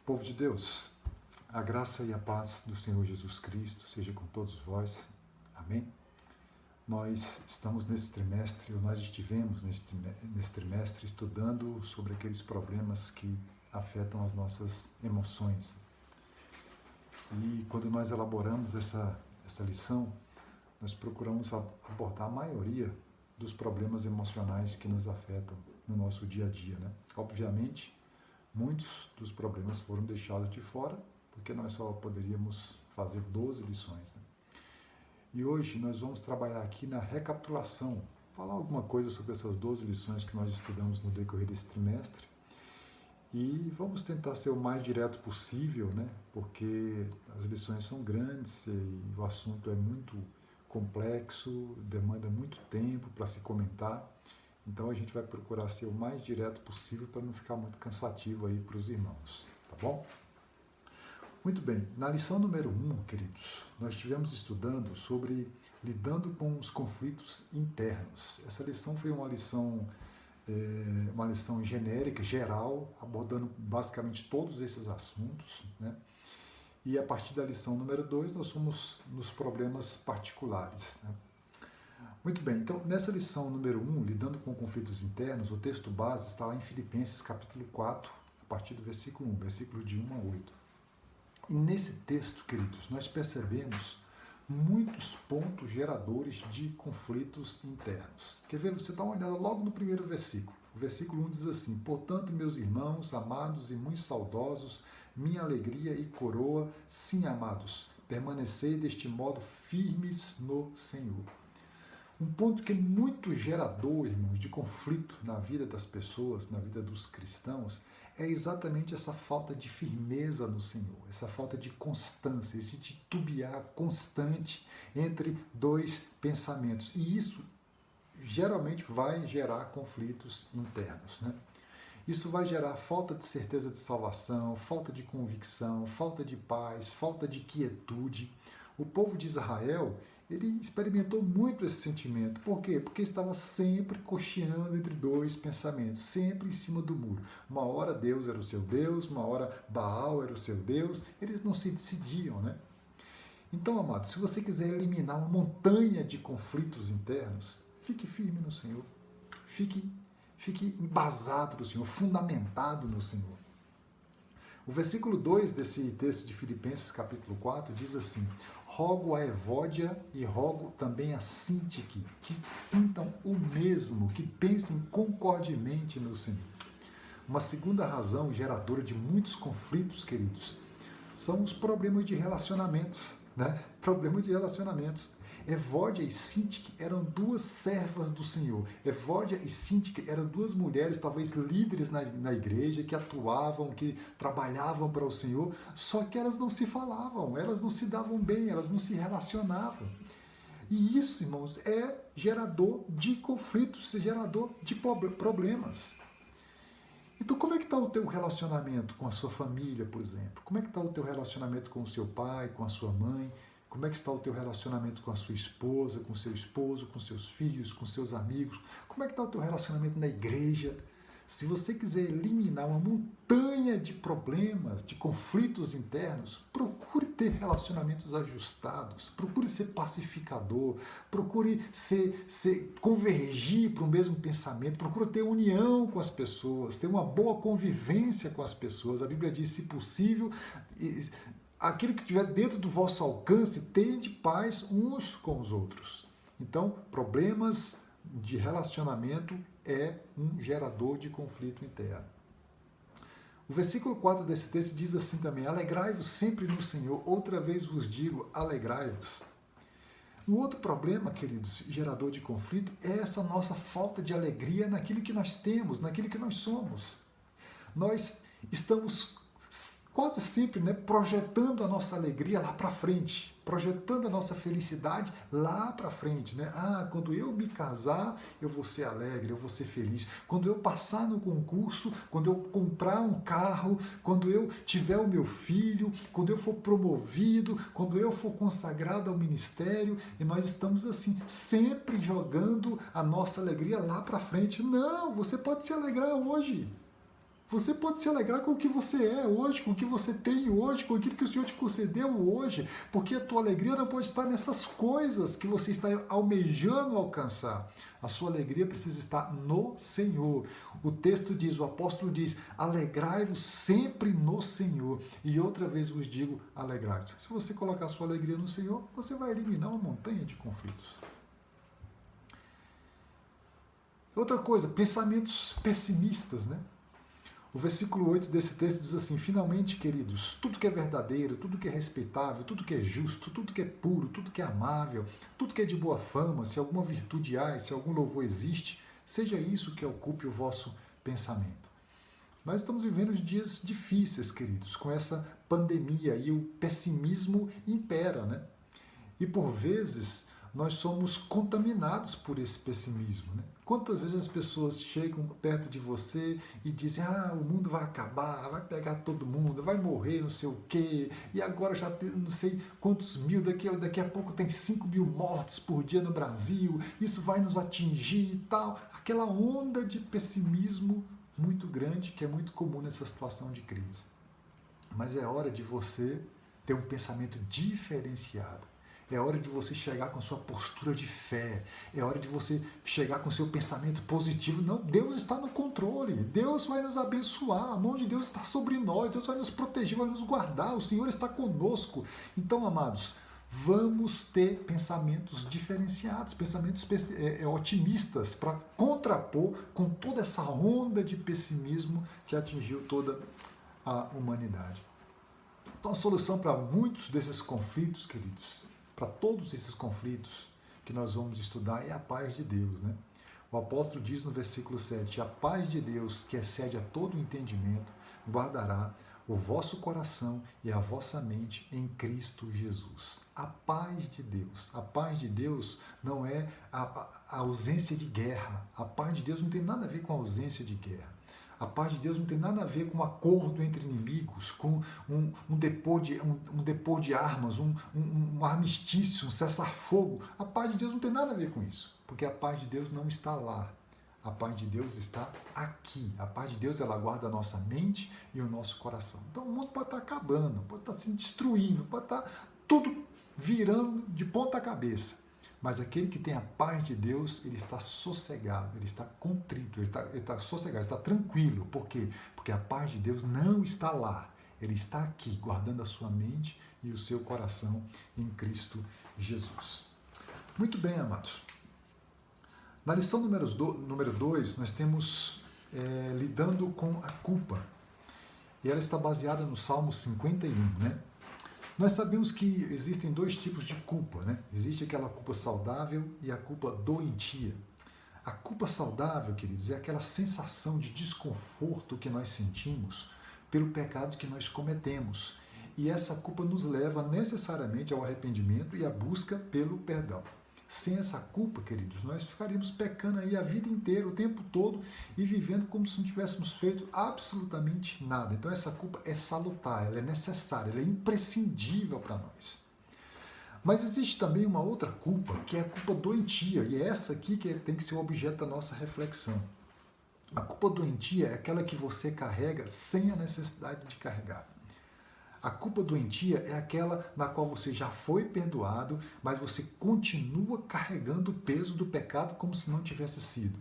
Povo de Deus, a graça e a paz do Senhor Jesus Cristo seja com todos vós. Amém? Nós estamos nesse trimestre, ou nós estivemos nesse trimestre estudando sobre aqueles problemas que afetam as nossas emoções. E quando nós elaboramos essa lição, nós procuramos abordar a maioria dos problemas emocionais que nos afetam no nosso dia a dia, né? Obviamente, muitos dos problemas foram deixados de fora, porque nós só poderíamos fazer 12 lições, né? E hoje nós vamos trabalhar aqui na recapitulação, falar alguma coisa sobre essas 12 lições que nós estudamos no decorrer desse trimestre. E vamos tentar ser o mais direto possível, né? Porque as lições são grandes e o assunto é muito complexo, demanda muito tempo para se comentar. Então a gente vai procurar ser o mais direto possível para não ficar muito cansativo aí para os irmãos, tá bom? Muito bem, na lição número 1, queridos, nós estivemos estudando sobre lidando com os conflitos internos. Essa lição foi uma lição genérica, geral, abordando basicamente todos esses assuntos, né? E a partir da lição número 2, nós fomos nos problemas particulares, né? Muito bem, então nessa lição número 1, lidando com conflitos internos, o texto base está lá em Filipenses capítulo 4, a partir do versículo 1, versículo de 1 a 8. E nesse texto, queridos, nós percebemos muitos pontos geradores de conflitos internos. Quer ver? Você dá uma olhada logo no primeiro versículo. O versículo 1 diz assim: portanto, meus irmãos, amados e muito saudosos, minha alegria e coroa, sim, amados, permanecei deste modo firmes no Senhor. Um ponto que é muito gerador, irmãos, de conflito na vida das pessoas, na vida dos cristãos, é exatamente essa falta de firmeza no Senhor, essa falta de constância, esse titubear constante entre dois pensamentos. E isso geralmente vai gerar conflitos internos, né? Isso vai gerar falta de certeza de salvação, falta de convicção, falta de paz, falta de quietude. O povo de Israel, ele experimentou muito esse sentimento. Por quê? Porque estava sempre cocheando entre dois pensamentos, sempre em cima do muro. Uma hora Deus era o seu Deus, uma hora Baal era o seu Deus, eles não se decidiam, né? Então, amado, se você quiser eliminar uma montanha de conflitos internos, fique firme no Senhor. Fique embasado no Senhor, fundamentado no Senhor. O versículo 2 desse texto de Filipenses, capítulo 4, diz assim: rogo a Evódia e rogo também a Sintique, que sintam o mesmo, que pensem concordemente no Senhor. Uma segunda razão geradora de muitos conflitos, queridos, são os problemas de relacionamentos, né? Problemas de relacionamentos. Evódia e Sintique eram duas servas do Senhor. Evódia e Sintique eram duas mulheres, talvez líderes na igreja, que atuavam, que trabalhavam para o Senhor, só que elas não se falavam, elas não se davam bem, elas não se relacionavam. E isso, irmãos, é gerador de conflitos, gerador de problemas. Então, como é que está o teu relacionamento com a sua família, por exemplo? Como é que está o teu relacionamento com o seu pai, com a sua mãe? Como é que está o teu relacionamento com a sua esposa, com o seu esposo, com seus filhos, com seus amigos? Como é que está o teu relacionamento na igreja? Se você quiser eliminar uma montanha de problemas, de conflitos internos, procure ter relacionamentos ajustados, procure ser pacificador, procure convergir para o mesmo pensamento, procure ter união com as pessoas, ter uma boa convivência com as pessoas. A Bíblia diz, se possível, aquilo que estiver dentro do vosso alcance, tende paz uns com os outros. Então, problemas de relacionamento é um gerador de conflito interno. O versículo 4 desse texto diz assim também: alegrai-vos sempre no Senhor, outra vez vos digo, alegrai-vos. Um outro problema, queridos, gerador de conflito, é essa nossa falta de alegria naquilo que nós temos, naquilo que nós somos. Nós estamos quase sempre, né, projetando a nossa alegria lá para frente, projetando a nossa felicidade lá para frente, né? Quando eu me casar, eu vou ser alegre, eu vou ser feliz. Quando eu passar no concurso, quando eu comprar um carro, quando eu tiver o meu filho, quando eu for promovido, quando eu for consagrado ao ministério, e nós estamos assim, sempre jogando a nossa alegria lá para frente. Não, você pode se alegrar hoje. Você pode se alegrar com o que você é hoje, com o que você tem hoje, com aquilo que o Senhor te concedeu hoje, porque a tua alegria não pode estar nessas coisas que você está almejando alcançar. A sua alegria precisa estar no Senhor. O texto diz, o apóstolo diz, alegrai-vos sempre no Senhor. E outra vez vos digo, alegrai-vos. Se você colocar a sua alegria no Senhor, você vai eliminar uma montanha de conflitos. Outra coisa, pensamentos pessimistas, né? O versículo 8 desse texto diz assim, finalmente, queridos, tudo que é verdadeiro, tudo que é respeitável, tudo que é justo, tudo que é puro, tudo que é amável, tudo que é de boa fama, se alguma virtude há, se algum louvor existe, seja isso que ocupe o vosso pensamento. Nós estamos vivendo dias difíceis, queridos, com essa pandemia e o pessimismo impera, né? E por vezes nós somos contaminados por esse pessimismo, né? Quantas vezes as pessoas chegam perto de você e dizem, o mundo vai acabar, vai pegar todo mundo, vai morrer, não sei o quê, e agora já tem não sei quantos mil, daqui a pouco tem 5 mil mortos por dia no Brasil, isso vai nos atingir e tal. Aquela onda de pessimismo muito grande que é muito comum nessa situação de crise. Mas é hora de você ter um pensamento diferenciado. É hora de você chegar com a sua postura de fé. É hora de você chegar com o seu pensamento positivo. Não, Deus está no controle. Deus vai nos abençoar. A mão de Deus está sobre nós. Deus vai nos proteger, vai nos guardar. O Senhor está conosco. Então, amados, vamos ter pensamentos diferenciados, pensamentos otimistas para contrapor com toda essa onda de pessimismo que atingiu toda a humanidade. Então, a solução para muitos desses conflitos, queridos, para todos esses conflitos que nós vamos estudar é a paz de Deus, né? O apóstolo diz no versículo 7, a paz de Deus, que excede a todo entendimento, guardará o vosso coração e a vossa mente em Cristo Jesus. A paz de Deus. A paz de Deus não é a ausência de guerra. A paz de Deus não tem nada a ver com a ausência de guerra. A paz de Deus não tem nada a ver com um acordo entre inimigos, com um depor de armas, um armistício, um cessar-fogo. A paz de Deus não tem nada a ver com isso, porque a paz de Deus não está lá. A paz de Deus está aqui. A paz de Deus, ela guarda a nossa mente e o nosso coração. Então o mundo pode estar acabando, pode estar se destruindo, pode estar tudo virando de ponta cabeça. Mas aquele que tem a paz de Deus, ele está sossegado, ele está contrito, ele está sossegado, está tranquilo. Por quê? Porque a paz de Deus não está lá. Ele está aqui, guardando a sua mente e o seu coração em Cristo Jesus. Muito bem, amados. Na lição número 2, nós temos lidando com a culpa. E ela está baseada no Salmo 51, né? Nós sabemos que existem dois tipos de culpa, né? Existe aquela culpa saudável e a culpa doentia. A culpa saudável, queridos, é aquela sensação de desconforto que nós sentimos pelo pecado que nós cometemos. E essa culpa nos leva necessariamente ao arrependimento e à busca pelo perdão. Sem essa culpa, queridos, nós ficaríamos pecando aí a vida inteira, o tempo todo, e vivendo como se não tivéssemos feito absolutamente nada. Então essa culpa é salutar, ela é necessária, ela é imprescindível para nós. Mas existe também uma outra culpa, que é a culpa doentia, e é essa aqui que tem que ser o objeto da nossa reflexão. A culpa doentia é aquela que você carrega sem a necessidade de carregar. A culpa doentia é aquela na qual você já foi perdoado, mas você continua carregando o peso do pecado como se não tivesse sido.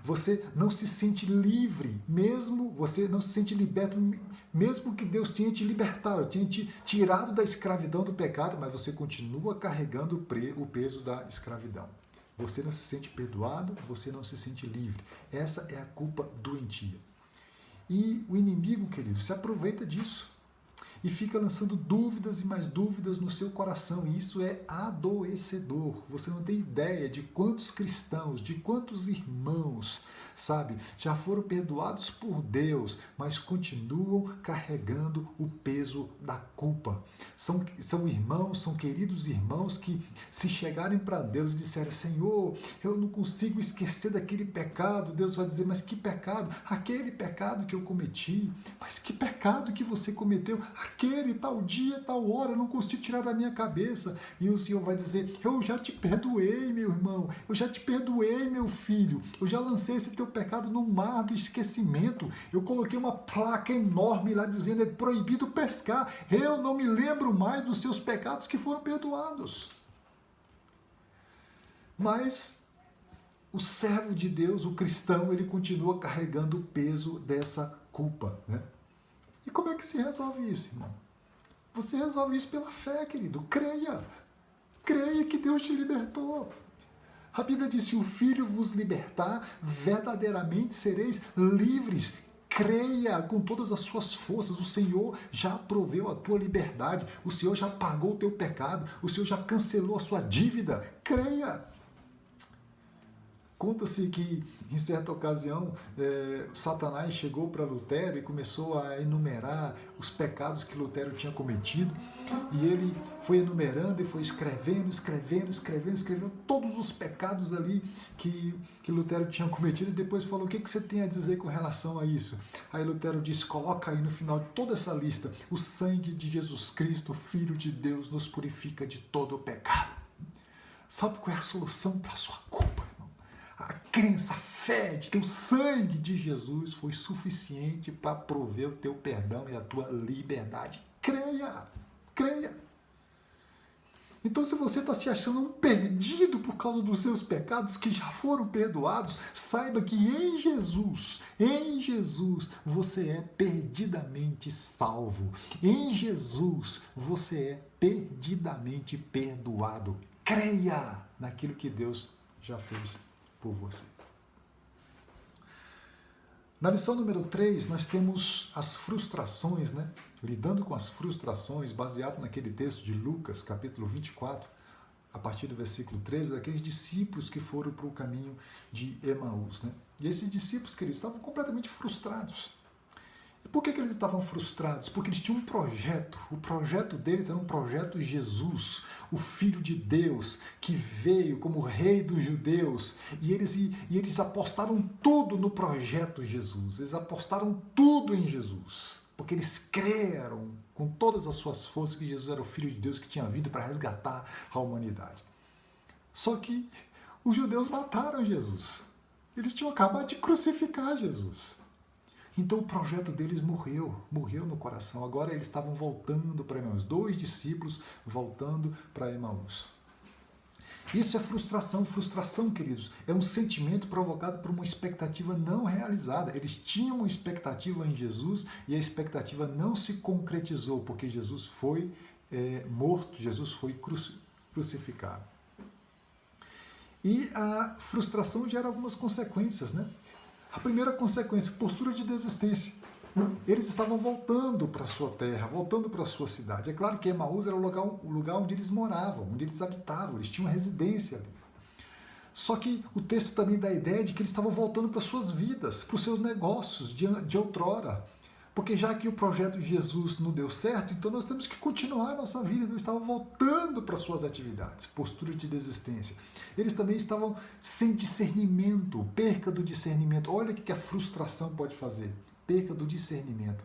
Você não se sente livre, você não se sente liberto, mesmo que Deus tenha te libertado, tenha te tirado da escravidão do pecado, mas você continua carregando o peso da escravidão. Você não se sente perdoado, você não se sente livre. Essa é a culpa doentia. E o inimigo, querido, se aproveita disso. E fica lançando dúvidas e mais dúvidas no seu coração. E isso é adoecedor. Você não tem ideia de quantos cristãos, de quantos irmãos, sabe, já foram perdoados por Deus, mas continuam carregando o peso da culpa. São irmãos, são queridos irmãos que, se chegarem para Deus e disserem, Senhor, eu não consigo esquecer daquele pecado, Deus vai dizer, mas que pecado? Aquele pecado que eu cometi. Mas que pecado que você cometeu? aquele, tal dia, tal hora, eu não consigo tirar da minha cabeça. E o Senhor vai dizer, eu já te perdoei, meu irmão, eu já te perdoei, meu filho, eu já lancei esse teu pecado no mar do esquecimento, eu coloquei uma placa enorme lá dizendo, é proibido pescar, eu não me lembro mais dos seus pecados que foram perdoados. Mas o servo de Deus, o cristão, ele continua carregando o peso dessa culpa, né? E como é que se resolve isso, irmão? Você resolve isso pela fé, querido. Creia. Creia que Deus te libertou. A Bíblia diz, se o Filho vos libertar, verdadeiramente sereis livres. Creia com todas as suas forças. O Senhor já proveu a tua liberdade. O Senhor já pagou o teu pecado. O Senhor já cancelou a sua dívida. Creia. Conta-se que, em certa ocasião, Satanás chegou para Lutero e começou a enumerar os pecados que Lutero tinha cometido. E ele foi enumerando e foi escrevendo todos os pecados ali que Lutero tinha cometido. E depois falou, o que você tem a dizer com relação a isso? Aí Lutero disse, coloca aí no final de toda essa lista, o sangue de Jesus Cristo, Filho de Deus, nos purifica de todo o pecado. Sabe qual é a solução para a sua culpa? A crença, a fé de que o sangue de Jesus foi suficiente para prover o teu perdão e a tua liberdade. Creia, creia. Então, se você está se achando um perdido por causa dos seus pecados que já foram perdoados, saiba que em Jesus, você é perdidamente salvo. Em Jesus, você é perdidamente perdoado. Creia naquilo que Deus já fez por você. Na lição número 3, nós temos as frustrações, né? Lidando com as frustrações, baseado naquele texto de Lucas, capítulo 24, a partir do versículo 13, daqueles discípulos que foram para o caminho de Emaús, né? E esses discípulos, queridos, estavam completamente frustrados. E por que eles estavam frustrados? Porque eles tinham um projeto. O projeto deles era um projeto de Jesus, o Filho de Deus, que veio como Rei dos Judeus. E eles apostaram tudo no projeto de Jesus. Eles apostaram tudo em Jesus. Porque eles creram com todas as suas forças que Jesus era o Filho de Deus que tinha vindo para resgatar a humanidade. Só que os judeus mataram Jesus. Eles tinham acabado de crucificar Jesus. Então o projeto deles morreu no coração. Agora eles estavam voltando para Emaús, 2 discípulos voltando para Emaús. Isso é frustração. Frustração, queridos, é um sentimento provocado por uma expectativa não realizada. Eles tinham uma expectativa em Jesus e a expectativa não se concretizou, porque Jesus foi morto, Jesus foi crucificado. E a frustração gera algumas consequências, né? A primeira consequência, postura de desistência. Eles estavam voltando para a sua terra, voltando para a sua cidade. É claro que Emaús era o lugar onde eles moravam, onde eles habitavam, eles tinham residência ali. Só que o texto também dá a ideia de que eles estavam voltando para as suas vidas, para os seus negócios de outrora. Porque já que o projeto de Jesus não deu certo, então nós temos que continuar a nossa vida. Então eles estavam voltando para suas atividades, postura de desistência. Eles também estavam sem discernimento, perca do discernimento. Olha o que a frustração pode fazer, perca do discernimento.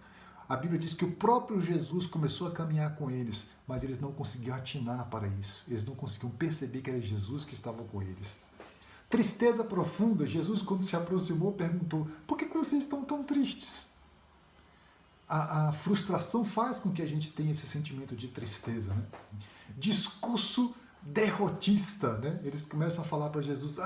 A Bíblia diz que o próprio Jesus começou a caminhar com eles, mas eles não conseguiam atinar para isso. Eles não conseguiam perceber que era Jesus que estava com eles. Tristeza profunda. Jesus, quando se aproximou, perguntou, por que vocês estão tão tristes? A frustração faz com que a gente tenha esse sentimento de tristeza, né? Discurso derrotista, né? Eles começam a falar para Jesus,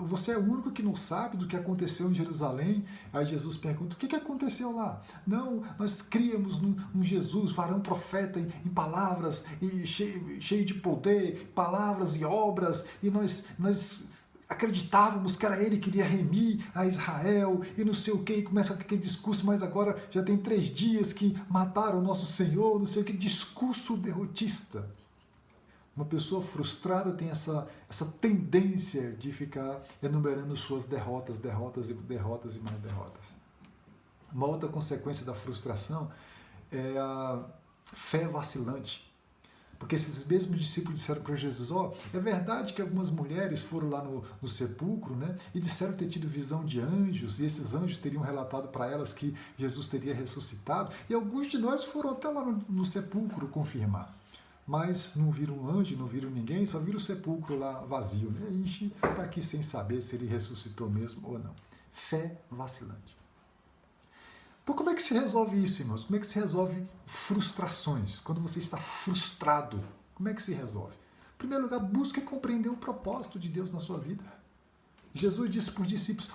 você é o único que não sabe do que aconteceu em Jerusalém. Aí Jesus pergunta, o que aconteceu lá? Não, nós criamos num Jesus, varão profeta em palavras, e cheio de poder, palavras e obras, e nós acreditávamos que era ele que iria remir a Israel e não sei o que, e começa aquele discurso, mas agora já tem 3 dias que mataram o nosso Senhor, não sei o que, discurso derrotista. Uma pessoa frustrada tem essa tendência de ficar enumerando suas derrotas e mais derrotas. Uma outra consequência da frustração é a fé vacilante. Porque esses mesmos discípulos disseram para Jesus, é verdade que algumas mulheres foram lá no sepulcro, né, e disseram ter tido visão de anjos, e esses anjos teriam relatado para elas que Jesus teria ressuscitado, e alguns de nós foram até lá no sepulcro confirmar. Mas não viram um anjo, não viram ninguém, só viram o sepulcro lá vazio. Né? A gente está aqui sem saber se ele ressuscitou mesmo ou não. Fé vacilante. Então, como é que se resolve isso, irmãos? Como é que se resolve frustrações? Quando você está frustrado, como é que se resolve? Em primeiro lugar, busque compreender o propósito de Deus na sua vida. Jesus disse para os discípulos,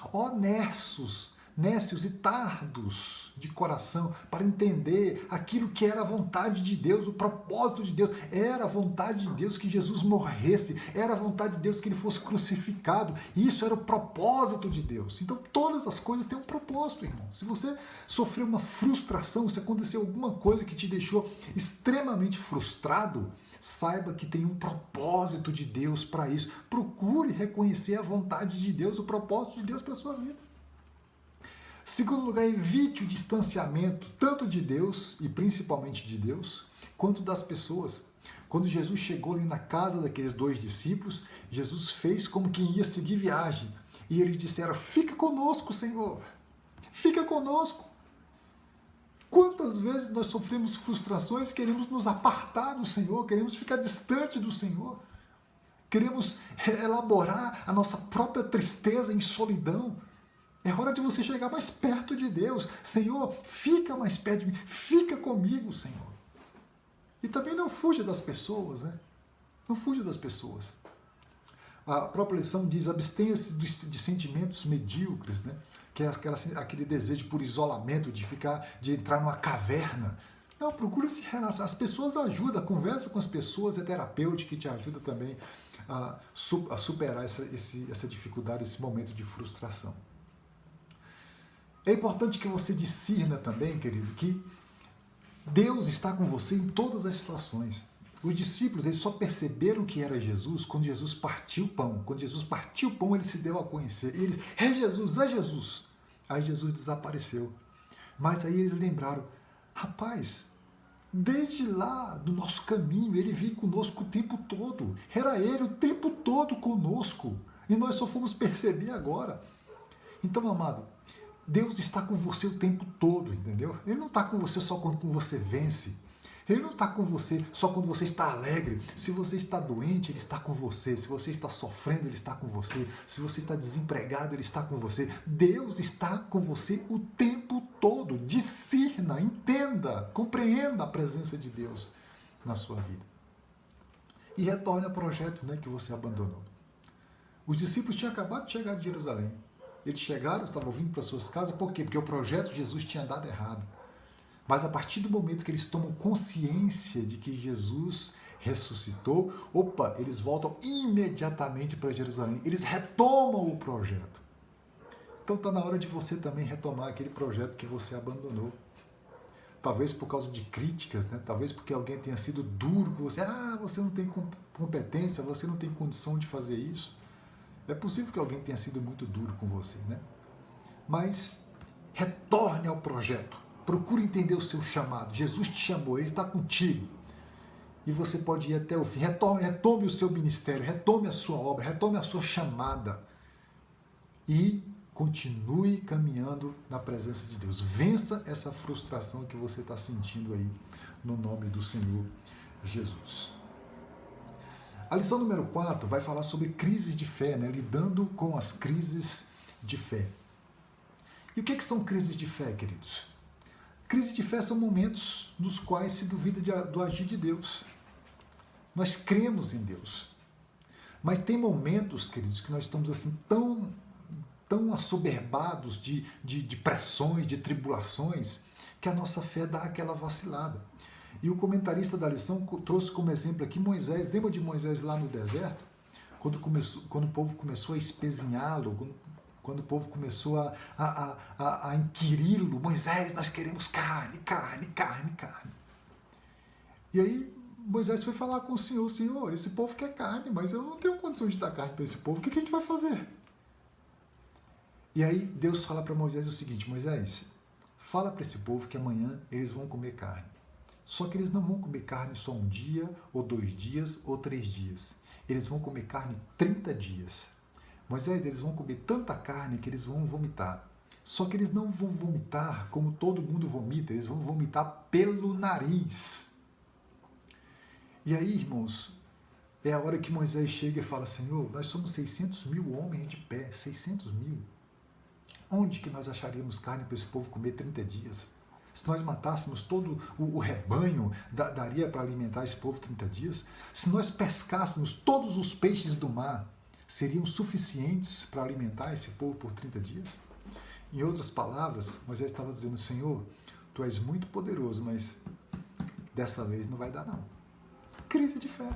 nécios e tardos de coração, para entender aquilo que era a vontade de Deus, o propósito de Deus. Era a vontade de Deus que Jesus morresse, era a vontade de Deus que ele fosse crucificado, e isso era o propósito de Deus. Então todas as coisas têm um propósito, irmão. Se você sofreu uma frustração, se aconteceu alguma coisa que te deixou extremamente frustrado, saiba que tem um propósito de Deus para isso. Procure reconhecer a vontade de Deus, o propósito de Deus para a sua vida. Segundo lugar, evite o distanciamento tanto de Deus, e principalmente de Deus, quanto das pessoas. Quando Jesus chegou ali na casa daqueles 2 discípulos, Jesus fez como quem ia seguir viagem. E eles disseram, fica conosco, Senhor, fica conosco. Quantas vezes nós sofremos frustrações e queremos nos apartar do Senhor, queremos ficar distante do Senhor, queremos elaborar a nossa própria tristeza em solidão. É hora de você chegar mais perto de Deus. Senhor, fica mais perto de mim, fica comigo, Senhor. E também não fuja das pessoas, né? Não fuja das pessoas. A própria lição diz, abstenha-se de sentimentos medíocres, né? Que é aquele desejo por isolamento, de entrar numa caverna. Não, procura se relacionar. As pessoas ajudam, conversa com as pessoas, é terapêutico que te ajuda também a superar essa dificuldade, esse momento de frustração. É importante que você discirna também, querido, que Deus está com você em todas as situações. Os discípulos, eles só perceberam que era Jesus quando Jesus partiu o pão. Quando Jesus partiu o pão, ele se deu a conhecer. E eles, é Jesus, é Jesus. Aí Jesus desapareceu. Mas aí eles lembraram, rapaz, desde lá do nosso caminho, ele veio conosco o tempo todo. Era ele o tempo todo conosco. E nós só fomos perceber agora. Então, amado, Deus está com você o tempo todo, entendeu? Ele não está com você só quando você vence. Ele não está com você só quando você está alegre. Se você está doente, Ele está com você. Se você está sofrendo, Ele está com você. Se você está desempregado, Ele está com você. Deus está com você o tempo todo. Discirna, entenda, compreenda a presença de Deus na sua vida. E retorne ao projeto, né, que você abandonou. Os discípulos tinham acabado de chegar de Jerusalém. Eles chegaram, estavam vindo para suas casas, por quê? Porque o projeto de Jesus tinha dado errado. Mas a partir do momento que eles tomam consciência de que Jesus ressuscitou, eles voltam imediatamente para Jerusalém. Eles retomam o projeto. Então está na hora de você também retomar aquele projeto que você abandonou. Talvez por causa de críticas, né? Talvez porque alguém tenha sido duro com você. Você não tem competência, você não tem condição de fazer isso. É possível que alguém tenha sido muito duro com você, né? Mas retorne ao projeto. Procure entender o seu chamado. Jesus te chamou, Ele está contigo. E você pode ir até o fim. Retome o seu ministério, retome a sua obra, retome a sua chamada. E continue caminhando na presença de Deus. Vença essa frustração que você está sentindo aí, no nome do Senhor Jesus. A lição número 4 vai falar sobre crises de fé, né? Lidando com as crises de fé. E o que são crises de fé, queridos? Crises de fé são momentos nos quais se duvida do agir de Deus. Nós cremos em Deus. Mas tem momentos, queridos, que nós estamos assim tão assoberbados de pressões, de tribulações, que a nossa fé dá aquela vacilada. E o comentarista da lição trouxe como exemplo aqui Moisés. Lembra de Moisés lá no deserto? Quando o povo começou a espezinhá-lo, quando o povo começou a inquiri-lo, Moisés, nós queremos carne. E aí Moisés foi falar com o Senhor, esse povo quer carne, mas eu não tenho condição de dar carne para esse povo, o que a gente vai fazer? E aí Deus fala para Moisés o seguinte, Moisés, fala para esse povo que amanhã eles vão comer carne. Só que eles não vão comer carne só um dia, ou 2 dias, ou 3 dias. Eles vão comer carne 30 dias. Moisés, eles vão comer tanta carne que eles vão vomitar. Só que eles não vão vomitar como todo mundo vomita, eles vão vomitar pelo nariz. E aí, irmãos, é a hora que Moisés chega e fala: Senhor, nós somos 600 mil homens de pé, 600 mil. Onde que nós acharíamos carne para esse povo comer 30 dias? Se nós matássemos todo o rebanho, daria para alimentar esse povo 30 dias? Se nós pescássemos todos os peixes do mar, seriam suficientes para alimentar esse povo por 30 dias? Em outras palavras, Moisés estava dizendo: Senhor, tu és muito poderoso, mas dessa vez não vai dar não. Crise de fé.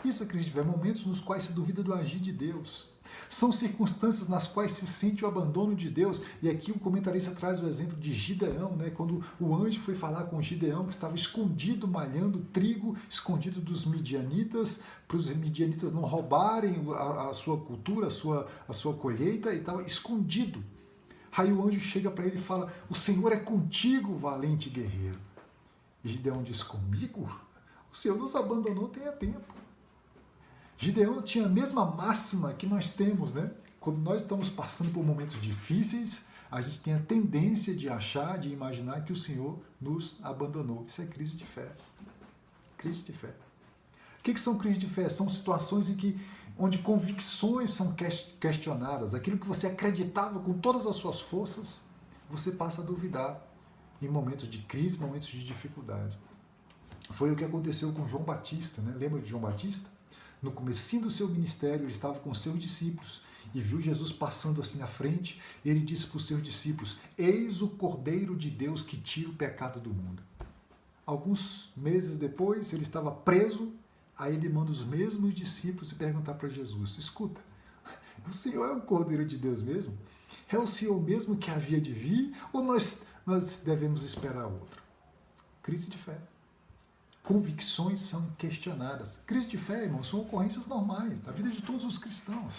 Isso é crise de fé, momentos nos quais se duvida do agir de Deus. São circunstâncias nas quais se sente o abandono de Deus. E aqui o comentarista traz o exemplo de Gideão, né? Quando o anjo foi falar com Gideão, que estava escondido, malhando trigo, escondido dos midianitas, para os midianitas não roubarem a sua cultura, a sua colheita, e estava escondido. Aí o anjo chega para ele e fala: o Senhor é contigo, valente guerreiro. E Gideão diz: comigo? O Senhor nos abandonou tem tempo. Gideão tinha a mesma máxima que nós temos, né? Quando nós estamos passando por momentos difíceis, a gente tem a tendência de achar, de imaginar que o Senhor nos abandonou. Isso é crise de fé. Crise de fé. O que são crises de fé? São situações onde convicções são questionadas. Aquilo que você acreditava com todas as suas forças, você passa a duvidar em momentos de crise, momentos de dificuldade. Foi o que aconteceu com João Batista, né? Lembra de João Batista? No comecinho do seu ministério, ele estava com seus discípulos e viu Jesus passando assim à frente. E ele disse para os seus discípulos: eis o Cordeiro de Deus que tira o pecado do mundo. Alguns meses depois, ele estava preso. Aí ele manda os mesmos discípulos e perguntar para Jesus: escuta, o Senhor é o Cordeiro de Deus mesmo? É o Senhor mesmo que havia de vir? Ou nós devemos esperar outro? Crise de fé. Convicções são questionadas. Crise de fé, irmãos, são ocorrências normais da vida de todos os cristãos.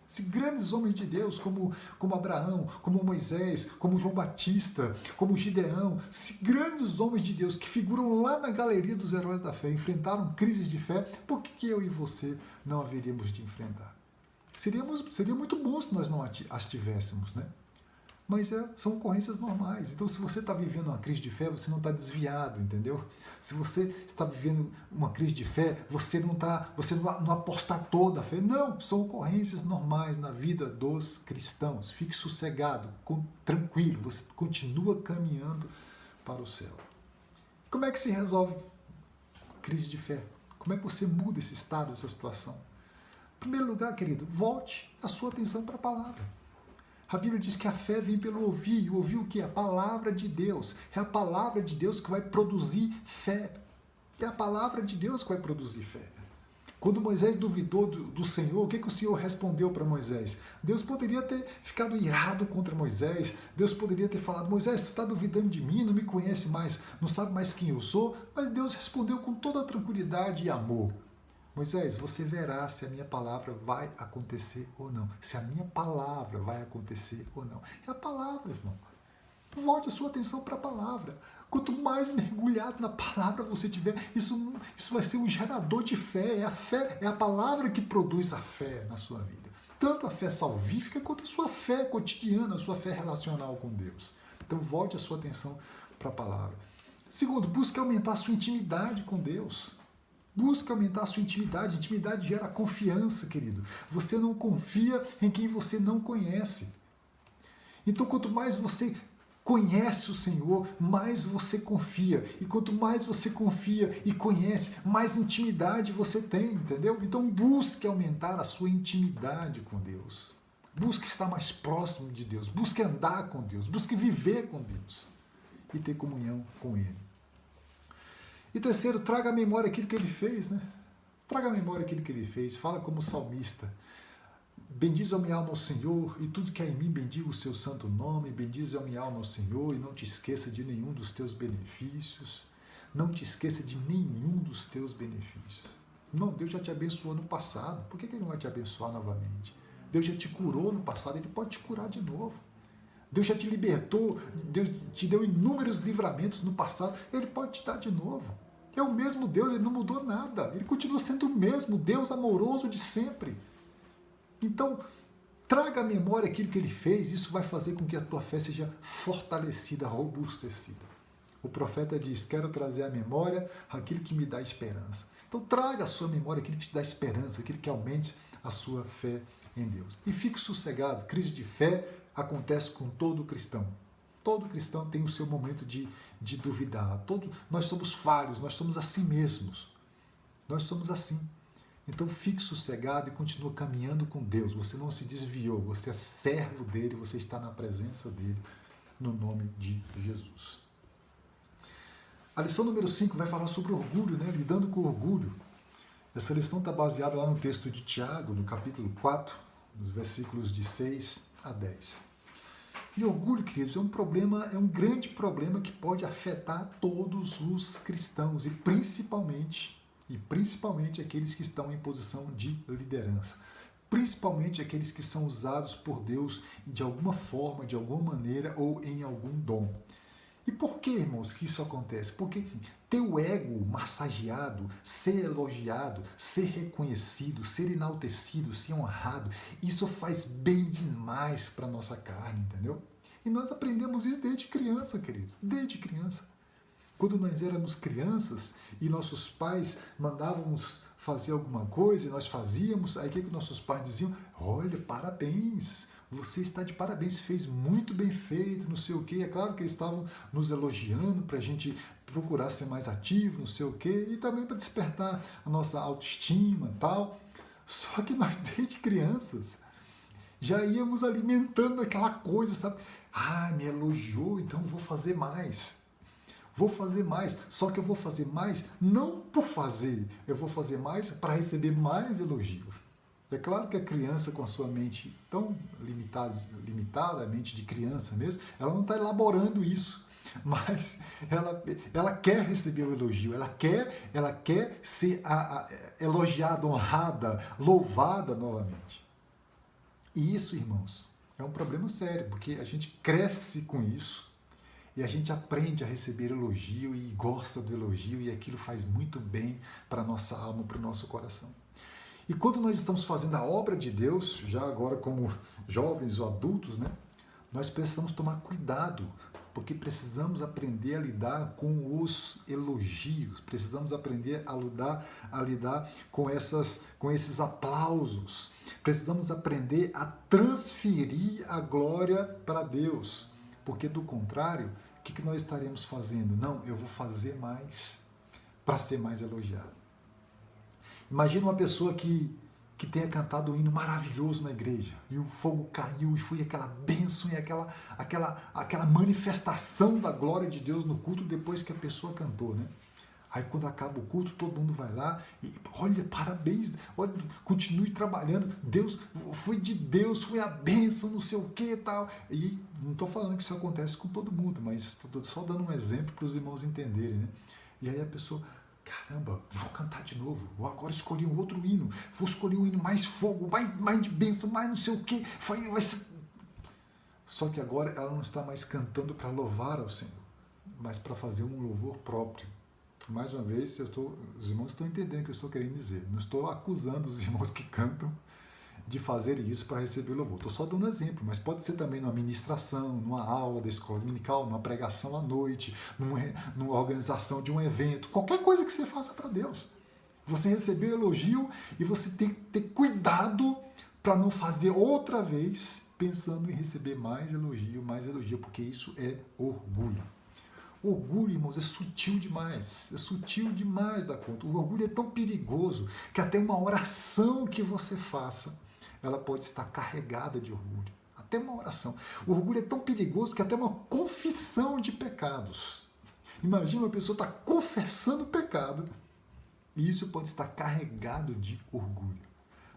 Se grandes homens de Deus, como Abraão, como Moisés, como João Batista, como Gideão, se grandes homens de Deus que figuram lá na galeria dos heróis da fé enfrentaram crises de fé, por que eu e você não haveríamos de enfrentar? Seria muito bom se nós não as tivéssemos, né? Mas são ocorrências normais. Então, se você está vivendo uma crise de fé, você não está desviado, entendeu? Se você está vivendo uma crise de fé, você não apostatou da fé. Não, são ocorrências normais na vida dos cristãos. Fique sossegado, tranquilo, você continua caminhando para o céu. Como é que se resolve crise de fé? Como é que você muda esse estado, essa situação? Em primeiro lugar, querido, volte a sua atenção para a palavra. A Bíblia diz que a fé vem pelo ouvir. E ouvir o quê? A palavra de Deus. É a palavra de Deus que vai produzir fé. É a palavra de Deus que vai produzir fé. Quando Moisés duvidou do Senhor, o que o Senhor respondeu para Moisés? Deus poderia ter ficado irado contra Moisés. Deus poderia ter falado: Moisés, tu está duvidando de mim, não me conhece mais, não sabe mais quem eu sou. Mas Deus respondeu com toda tranquilidade e amor: Moisés, você verá se a minha palavra vai acontecer ou não. Se a minha palavra vai acontecer ou não. É a palavra, irmão. Volte a sua atenção para a palavra. Quanto mais mergulhado na palavra você tiver, isso vai ser um gerador de fé. É a palavra que produz a fé na sua vida. Tanto a fé salvífica quanto a sua fé cotidiana, a sua fé relacional com Deus. Então volte a sua atenção para a palavra. Segundo, busque aumentar a sua intimidade com Deus. Busca aumentar a sua intimidade. Intimidade gera confiança, querido. Você não confia em quem você não conhece. Então, quanto mais você conhece o Senhor, mais você confia. E quanto mais você confia e conhece, mais intimidade você tem, entendeu? Então, busque aumentar a sua intimidade com Deus. Busque estar mais próximo de Deus. Busque andar com Deus. Busque viver com Deus. E ter comunhão com Ele. E terceiro, traga à memória aquilo que ele fez, né? Traga à memória aquilo que ele fez. Fala como salmista: bendize a minha alma ao Senhor, e tudo que há em mim bendiga o seu santo nome. Bendize a minha alma ao Senhor, e não te esqueça de nenhum dos teus benefícios. Não te esqueça de nenhum dos teus benefícios. Não, Deus já te abençoou no passado. Por que Ele não vai te abençoar novamente? Deus já te curou no passado, Ele pode te curar de novo. Deus já te libertou, Deus te deu inúmeros livramentos no passado, Ele pode te dar de novo. É o mesmo Deus, Ele não mudou nada. Ele continua sendo o mesmo Deus amoroso de sempre. Então, traga à memória aquilo que Ele fez, isso vai fazer com que a tua fé seja fortalecida, robustecida. O profeta diz, quero trazer à memória aquilo que me dá esperança. Então, traga à sua memória aquilo que te dá esperança, aquilo que aumente a sua fé em Deus. E fique sossegado, crise de fé acontece com todo cristão. Todo cristão tem o seu momento de duvidar. Nós somos falhos, nós somos assim mesmos. Nós somos assim. Então fique sossegado e continue caminhando com Deus. Você não se desviou, você é servo dele, você está na presença dele, no nome de Jesus. A lição número 5 vai falar sobre orgulho, né? Lidando com orgulho. Essa lição está baseada lá no texto de Tiago, no capítulo 4, nos versículos de 6 a 10. E orgulho, queridos, é um grande problema que pode afetar todos os cristãos, e principalmente aqueles que estão em posição de liderança. Principalmente aqueles que são usados por Deus de alguma forma, de alguma maneira ou em algum dom. E por que, irmãos, que isso acontece? Porque ter o ego massageado, ser elogiado, ser reconhecido, ser enaltecido, ser honrado, isso faz bem demais para a nossa carne, entendeu? E nós aprendemos isso desde criança, queridos, desde criança. Quando nós éramos crianças e nossos pais mandavam-nos fazer alguma coisa e nós fazíamos, aí o que nossos pais diziam? Olha, parabéns! Você está de parabéns, fez muito bem feito, não sei o quê. É claro que eles estavam nos elogiando para a gente procurar ser mais ativo, não sei o quê, e também para despertar a nossa autoestima e tal. Só que nós, desde crianças, já íamos alimentando aquela coisa, sabe? Ah, me elogiou, então vou fazer mais. Vou fazer mais, só que eu vou fazer mais não por fazer, eu vou fazer mais para receber mais elogio. É claro que a criança, com a sua mente tão limitada, a mente de criança mesmo, ela não está elaborando isso, mas ela quer receber o elogio, ela quer ser elogiada, honrada, louvada novamente. E isso, irmãos, é um problema sério, porque a gente cresce com isso e a gente aprende a receber elogio e gosta do elogio, e aquilo faz muito bem para a nossa alma, para o nosso coração. E quando nós estamos fazendo a obra de Deus, já agora como jovens ou adultos, né, nós precisamos tomar cuidado, porque precisamos aprender a lidar com os elogios, precisamos aprender a lidar com esses aplausos, precisamos aprender a transferir a glória para Deus, porque do contrário, o que nós estaremos fazendo? Não, eu vou fazer mais para ser mais elogiado. Imagina uma pessoa que tenha cantado um hino maravilhoso na igreja e o fogo caiu e foi aquela bênção e aquela manifestação da glória de Deus no culto depois que a pessoa cantou, né? Aí quando acaba o culto, todo mundo vai lá e olha, parabéns, olha, continue trabalhando, Deus, foi de Deus, foi a bênção, não sei o que e tal. E não estou falando que isso acontece com todo mundo, mas estou só dando um exemplo para os irmãos entenderem, né? E aí a pessoa... Caramba, vou cantar de novo, vou agora escolher um outro hino, vou escolher um hino mais fogo, mais de bênção, mais não sei o que. Vai ser... Só que agora ela não está mais cantando para louvar ao Senhor, mas para fazer um louvor próprio. Mais uma vez, os irmãos estão entendendo o que eu estou querendo dizer. Não estou acusando os irmãos que cantam de fazer isso para receber louvor. Estou só dando um exemplo, mas pode ser também numa ministração, numa aula da escola dominical, numa pregação à noite, numa organização de um evento, qualquer coisa que você faça para Deus. Você recebeu elogio e você tem que ter cuidado para não fazer outra vez pensando em receber mais elogio, porque isso é orgulho. O orgulho, irmãos, é sutil demais da conta. O orgulho é tão perigoso que até uma oração que você faça, ela pode estar carregada de orgulho. Até uma oração. O orgulho é tão perigoso que até uma confissão de pecados. Imagina uma pessoa estar confessando pecado e isso pode estar carregado de orgulho.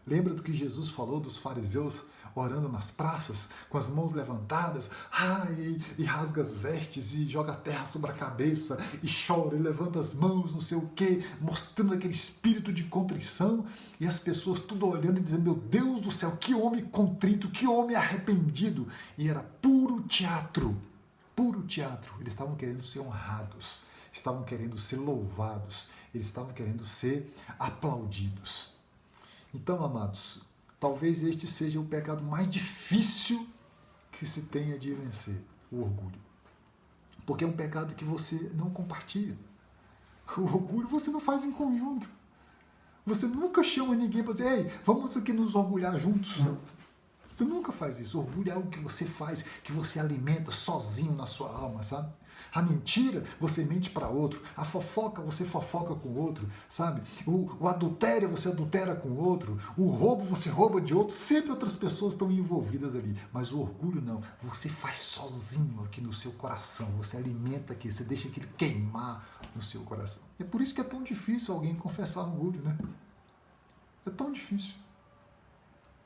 Lembra do que Jesus falou dos fariseus orando nas praças, com as mãos levantadas, e rasga as vestes, e joga a terra sobre a cabeça, e chora, e levanta as mãos, não sei o quê, mostrando aquele espírito de contrição, e as pessoas tudo olhando e dizendo, meu Deus do céu, que homem contrito, que homem arrependido. E era puro teatro, puro teatro. Eles estavam querendo ser honrados, estavam querendo ser louvados, eles estavam querendo ser aplaudidos. Então, amados, talvez este seja o pecado mais difícil que se tenha de vencer, o orgulho. Porque é um pecado que você não compartilha. O orgulho você não faz em conjunto. Você nunca chama ninguém para dizer, ei, vamos aqui nos orgulhar juntos. Você nunca faz isso. O orgulho é algo que você faz, que você alimenta sozinho na sua alma, sabe? A mentira, você mente para outro. A fofoca, você fofoca com o outro, sabe? O adultério, você adultera com o outro. O roubo, você rouba de outro. Sempre outras pessoas estão envolvidas ali. Mas o orgulho não. Você faz sozinho aqui no seu coração. Você alimenta aqui, você deixa aquilo queimar no seu coração. É por isso que é tão difícil alguém confessar orgulho, né? É tão difícil.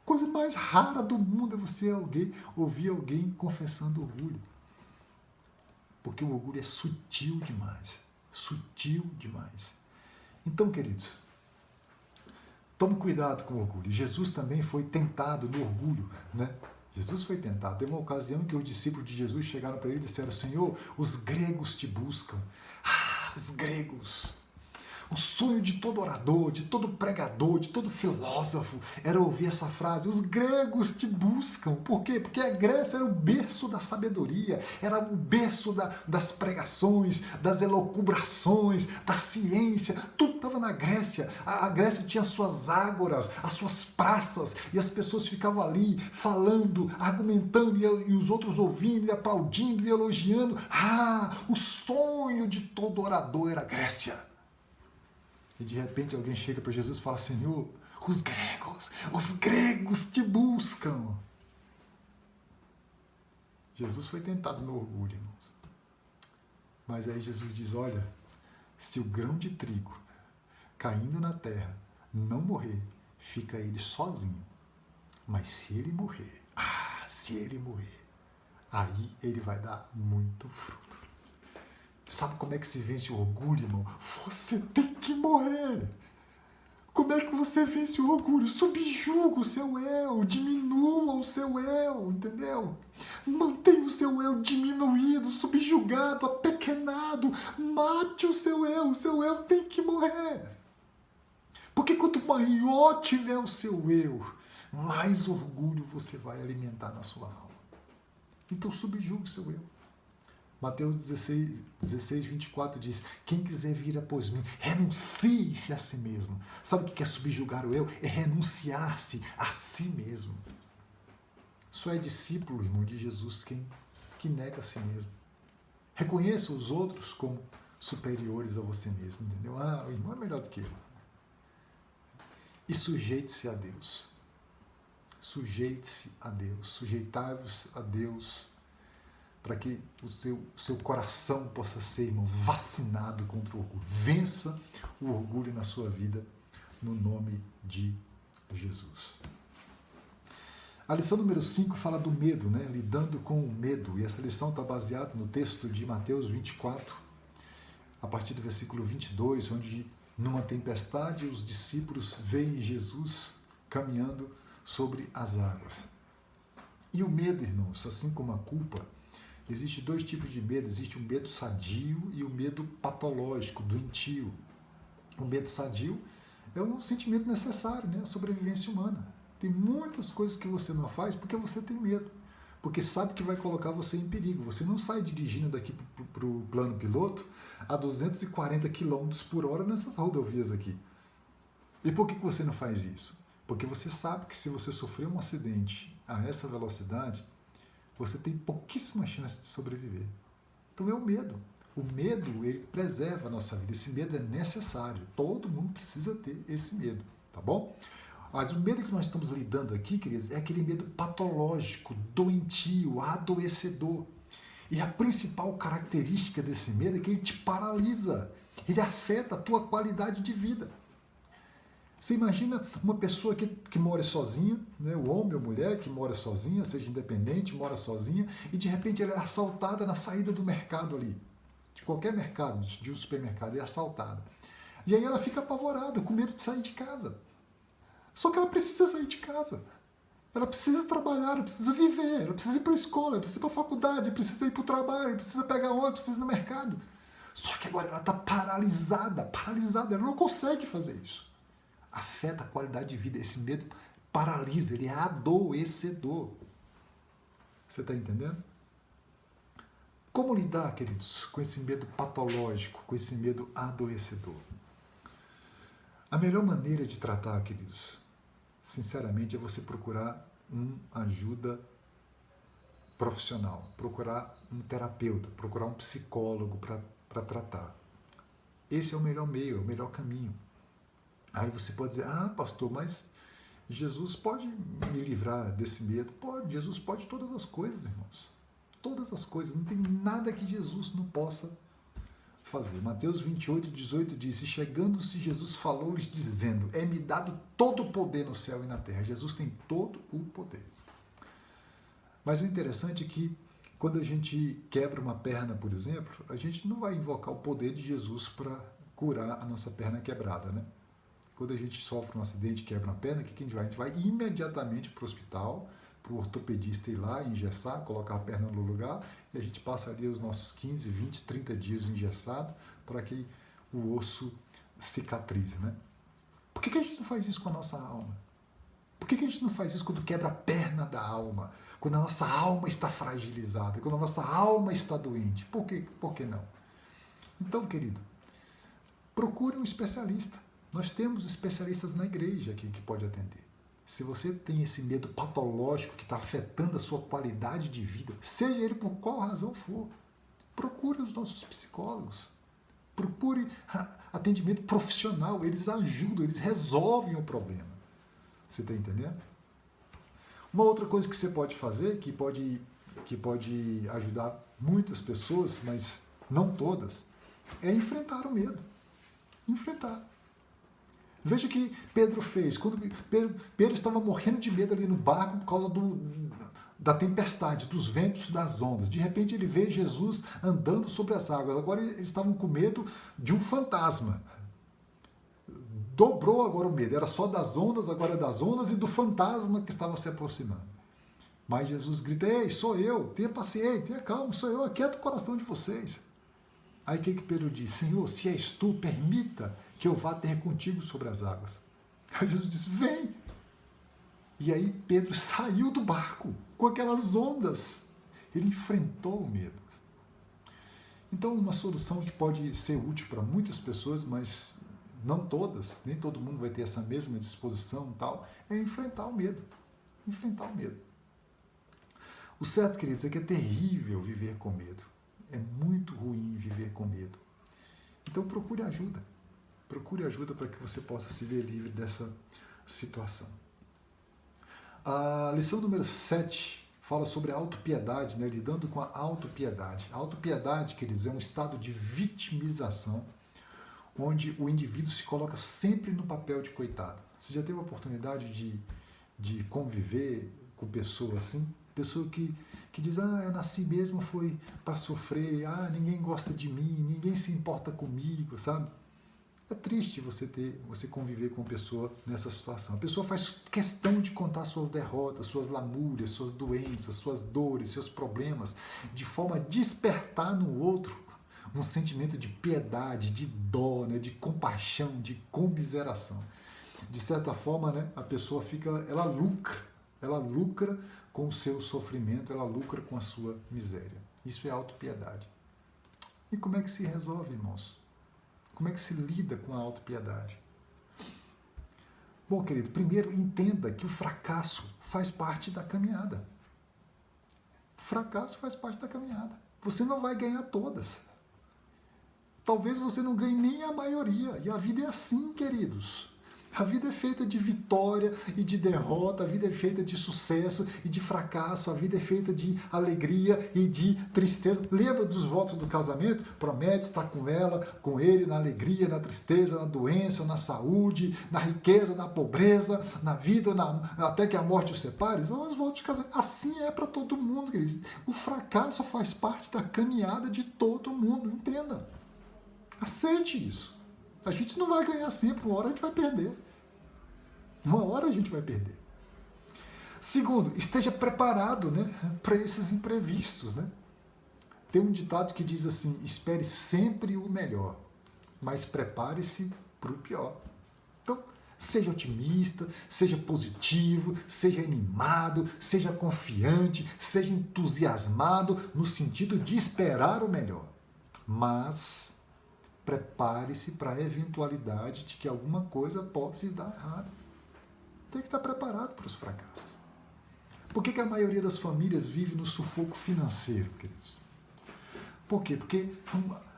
Coisa mais rara do mundo é você ouvir alguém confessando orgulho. Porque o orgulho é sutil demais. Sutil demais. Então, queridos, tome cuidado com o orgulho. Jesus também foi tentado no orgulho, né? Jesus foi tentado. Teve uma ocasião que os discípulos de Jesus chegaram para ele e disseram, Senhor, os gregos te buscam. Os gregos. O sonho de todo orador, de todo pregador, de todo filósofo era ouvir essa frase, os gregos te buscam. Por quê? Porque a Grécia era o berço da sabedoria, era o berço das pregações, das elucubrações, da ciência, tudo estava na Grécia. A Grécia tinha as suas ágoras, as suas praças, e as pessoas ficavam ali falando, argumentando, e os outros ouvindo, e aplaudindo, e elogiando. O sonho de todo orador era a Grécia. E de repente alguém chega para Jesus e fala, Senhor, os gregos te buscam. Jesus foi tentado no orgulho, irmãos. Mas aí Jesus diz, olha, se o grão de trigo caindo na terra não morrer, fica ele sozinho. Mas se ele morrer, aí ele vai dar muito fruto. Sabe como é que se vence o orgulho, irmão? Você tem que morrer. Como é que você vence o orgulho? Subjuga o seu eu, diminua o seu eu, entendeu? Mantenha o seu eu diminuído, subjugado, apequenado. Mate o seu eu tem que morrer. Porque quanto maior tiver o seu eu, mais orgulho você vai alimentar na sua alma. Então subjuga o seu eu. Mateus 16, 24 diz, quem quiser vir após mim, renuncie-se a si mesmo. Sabe o que é subjugar o eu? É renunciar-se a si mesmo. Só é discípulo, irmão, de Jesus que nega a si mesmo. Reconheça os outros como superiores a você mesmo, entendeu? O irmão é melhor do que eu. E sujeite-se a Deus. Sujeite-se a Deus. Sujeitai-vos a Deus, para que o seu coração possa ser, irmão, vacinado contra o orgulho. Vença o orgulho na sua vida, no nome de Jesus. A lição número 5 fala do medo, né? Lidando com o medo. E essa lição está baseada no texto de Mateus 24, a partir do versículo 22, onde, numa tempestade, os discípulos veem Jesus caminhando sobre as águas. E o medo, irmãos, assim como a culpa, existem dois tipos de medo. Existe o medo sadio e o medo patológico, doentio. O medo sadio é um sentimento necessário, né? A sobrevivência humana. Tem muitas coisas que você não faz porque você tem medo. Porque sabe que vai colocar você em perigo. Você não sai dirigindo daqui para o plano piloto a 240 km por hora nessas rodovias aqui. E por que você não faz isso? Porque você sabe que se você sofrer um acidente a essa velocidade, você tem pouquíssima chance de sobreviver. Então é o medo. O medo, ele preserva a nossa vida. Esse medo é necessário. Todo mundo precisa ter esse medo, tá bom? Mas o medo que nós estamos lidando aqui, queridos, é aquele medo patológico, doentio, adoecedor. E a principal característica desse medo é que ele te paralisa. Ele afeta a tua qualidade de vida. Você imagina uma pessoa que mora sozinha, né, o homem ou mulher que mora sozinha, seja independente, mora sozinha, e de repente ela é assaltada na saída do mercado ali, de qualquer mercado, de um supermercado, é assaltada. E aí ela fica apavorada, com medo de sair de casa. Só que ela precisa sair de casa. Ela precisa trabalhar, ela precisa viver, ela precisa ir para a escola, ela precisa ir para a faculdade, ela precisa ir para o trabalho, ela precisa pegar ônibus, precisa ir no mercado. Só que agora ela está paralisada, ela não consegue fazer isso. Afeta a qualidade de vida, esse medo paralisa, ele é adoecedor. Você está entendendo? Como lidar, queridos, com esse medo patológico, com esse medo adoecedor? A melhor maneira de tratar, queridos, sinceramente, é você procurar uma ajuda profissional, procurar um terapeuta, procurar um psicólogo para tratar. Esse é o melhor meio, é o melhor caminho. Aí você pode dizer, pastor, mas Jesus pode me livrar desse medo? Pode, Jesus pode todas as coisas, irmãos. Todas as coisas, não tem nada que Jesus não possa fazer. Mateus 28, 18 diz, e chegando-se Jesus falou-lhes dizendo, é-me dado todo o poder no céu e na terra. Jesus tem todo o poder. Mas o interessante é que quando a gente quebra uma perna, por exemplo, a gente não vai invocar o poder de Jesus para curar a nossa perna quebrada, né? Quando a gente sofre um acidente e quebra uma perna, o que a gente vai? A gente vai imediatamente para o hospital, para o ortopedista ir lá, engessar, colocar a perna no lugar, e a gente passa ali os nossos 15, 20, 30 dias engessado para que o osso cicatrize, né? Por que a gente não faz isso com a nossa alma? Por que a gente não faz isso quando quebra a perna da alma? Quando a nossa alma está fragilizada, quando a nossa alma está doente? Por que não? Então, querido, procure um especialista. Nós temos especialistas na igreja aqui que pode atender. Se você tem esse medo patológico que está afetando a sua qualidade de vida, seja ele por qual razão for, procure os nossos psicólogos. Procure atendimento profissional. Eles ajudam, eles resolvem o problema. Você está entendendo? Uma outra coisa que você pode fazer, que pode ajudar muitas pessoas, mas não todas, é enfrentar o medo. Enfrentar. Veja o que Pedro fez. Quando Pedro estava morrendo de medo ali no barco por causa da tempestade, dos ventos, das ondas. De repente ele vê Jesus andando sobre as águas. Agora eles estavam com medo de um fantasma. Dobrou agora o medo. Era só das ondas, agora é das ondas e do fantasma que estava se aproximando. Mas Jesus grita, ei, sou eu, tenha paciência, tenha calma, sou eu, aquieta o coração de vocês. Aí o que Pedro diz? Senhor, se és tu, permita que eu vá ter contigo sobre as águas. Aí Jesus diz, vem. E aí Pedro saiu do barco com aquelas ondas. Ele enfrentou o medo. Então uma solução que pode ser útil para muitas pessoas, mas não todas, nem todo mundo vai ter essa mesma disposição e tal, é enfrentar o medo. Enfrentar o medo. O certo, queridos, é que é terrível viver com medo. É muito ruim viver com medo. Então procure ajuda. Procure ajuda para que você possa se ver livre dessa situação. A lição número 7 fala sobre a autopiedade, né? Lidando com a autopiedade. A autopiedade, queridos, é um estado de vitimização onde o indivíduo se coloca sempre no papel de coitado. Você já teve a oportunidade de conviver com pessoas assim? Pessoa que diz, eu nasci mesmo foi para sofrer, ninguém gosta de mim, ninguém se importa comigo, sabe? É triste você conviver com uma pessoa nessa situação. A pessoa faz questão de contar suas derrotas, suas lamúrias, suas doenças, suas dores, seus problemas, de forma a despertar no outro um sentimento de piedade, de dó, né, de compaixão, de comiseração. De certa forma, né, a pessoa ela lucra com o seu sofrimento, ela lucra com a sua miséria. Isso é autopiedade. E como é que se resolve, irmãos? Como é que se lida com a autopiedade? Bom, querido, primeiro entenda que o fracasso faz parte da caminhada. O fracasso faz parte da caminhada. Você não vai ganhar todas. Talvez você não ganhe nem a maioria. E a vida é assim, queridos. A vida é feita de vitória e de derrota, a vida é feita de sucesso e de fracasso, a vida é feita de alegria e de tristeza. Lembra dos votos do casamento? Promete estar com ela, com ele, na alegria, na tristeza, na doença, na saúde, na riqueza, na pobreza, na vida, até que a morte os separe. São os votos de casamento. Assim é para todo mundo, queridos. O fracasso faz parte da caminhada de todo mundo, entenda. Aceite isso. A gente não vai ganhar sempre, uma hora a gente vai perder. Uma hora a gente vai perder. Segundo, esteja preparado, né, para esses imprevistos. Né? Tem um ditado que diz assim, espere sempre o melhor, mas prepare-se para o pior. Então, seja otimista, seja positivo, seja animado, seja confiante, seja entusiasmado, no sentido de esperar o melhor. Mas prepare-se para a eventualidade de que alguma coisa possa dar errado. Tem que estar preparado para os fracassos. Por que a maioria das famílias vive no sufoco financeiro, queridos? Por quê? Porque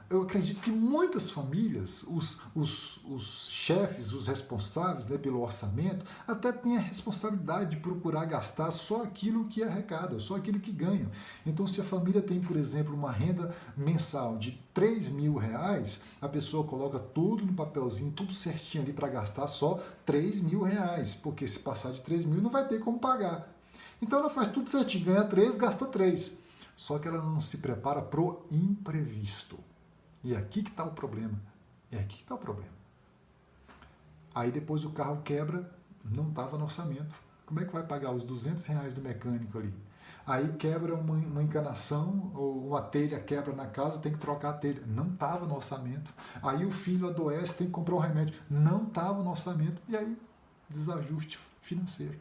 eu acredito que muitas famílias, os chefes, os responsáveis, né, pelo orçamento, até têm a responsabilidade de procurar gastar só aquilo que arrecada, só aquilo que ganha. Então, se a família tem, por exemplo, uma renda mensal de R$3.000, a pessoa coloca tudo no papelzinho, tudo certinho ali para gastar só R$3.000, porque se passar de 3.000 não vai ter como pagar. Então, ela faz tudo certinho, ganha 3, gasta 3. Só que ela não se prepara para o imprevisto. E é aqui que está o problema. É aqui que está o problema. Aí depois o carro quebra, não estava no orçamento. Como é que vai pagar os R$200 do mecânico ali? Aí quebra uma encanação, ou uma telha quebra na casa, tem que trocar a telha. Não estava no orçamento. Aí o filho adoece, tem que comprar um remédio. Não estava no orçamento. E aí, desajuste financeiro.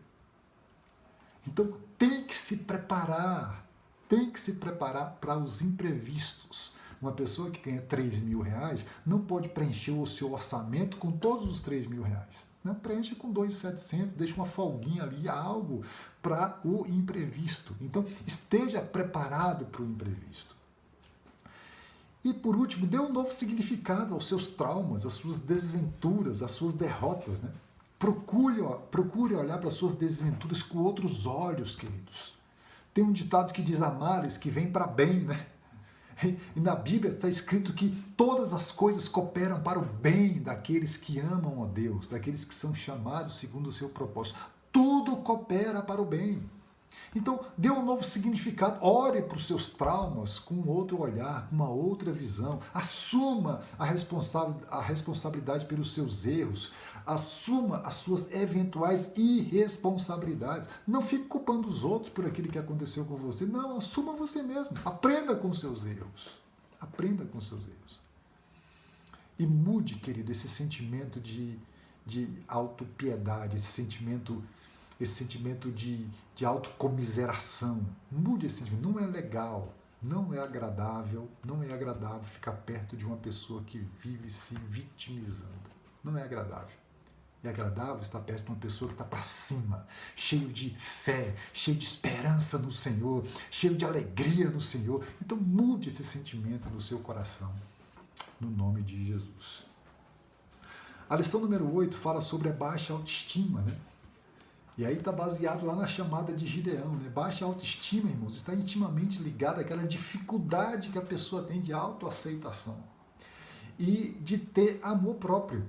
Então, tem que se preparar. Tem que se preparar para os imprevistos. Uma pessoa que ganha R$3.000 não pode preencher o seu orçamento com todos os R$3.000. Não, preenche com 2.700, deixa uma folguinha ali, algo para o imprevisto. Então, esteja preparado para o imprevisto. E, por último, dê um novo significado aos seus traumas, às suas desventuras, às suas derrotas. Né? Procure olhar para as suas desventuras com outros olhos, queridos. Tem um ditado que diz, há males que vem para bem, né? E na Bíblia está escrito que todas as coisas cooperam para o bem daqueles que amam a Deus, daqueles que são chamados segundo o seu propósito. Tudo coopera para o bem. Então, dê um novo significado. Ore para os seus traumas com outro olhar, com uma outra visão. Assuma a responsabilidade pelos seus erros. Assuma as suas eventuais irresponsabilidades. Não fique culpando os outros por aquilo que aconteceu com você. Não, assuma você mesmo. Aprenda com os seus erros. Aprenda com os seus erros. E mude, querido, esse sentimento de autopiedade, esse sentimento de autocomiseração. Mude esse sentimento. Não é legal, não é agradável ficar perto de uma pessoa que vive se vitimizando. Não é agradável. É agradável estar perto de uma pessoa que está para cima, cheio de fé, cheio de esperança no Senhor, cheio de alegria no Senhor. Então mude esse sentimento no seu coração, no nome de Jesus. A lição número 8 fala sobre a baixa autoestima, né? E aí está baseado lá na chamada de Gideão, né? Baixa autoestima, irmãos, está intimamente ligada àquela dificuldade que a pessoa tem de autoaceitação e de ter amor próprio.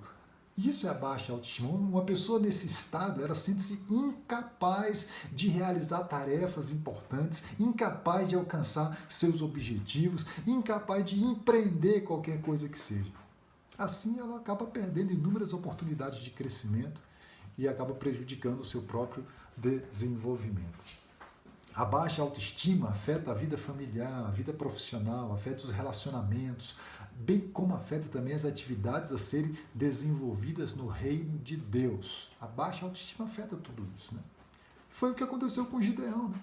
Isso é a baixa autoestima. Uma pessoa nesse estado, ela sente-se incapaz de realizar tarefas importantes, incapaz de alcançar seus objetivos, incapaz de empreender qualquer coisa que seja. Assim, ela acaba perdendo inúmeras oportunidades de crescimento e acaba prejudicando o seu próprio desenvolvimento. A baixa autoestima afeta a vida familiar, a vida profissional, afeta os relacionamentos, bem como afeta também as atividades a serem desenvolvidas no reino de Deus. A baixa autoestima afeta tudo isso. Né? Foi o que aconteceu com Gideão. Né?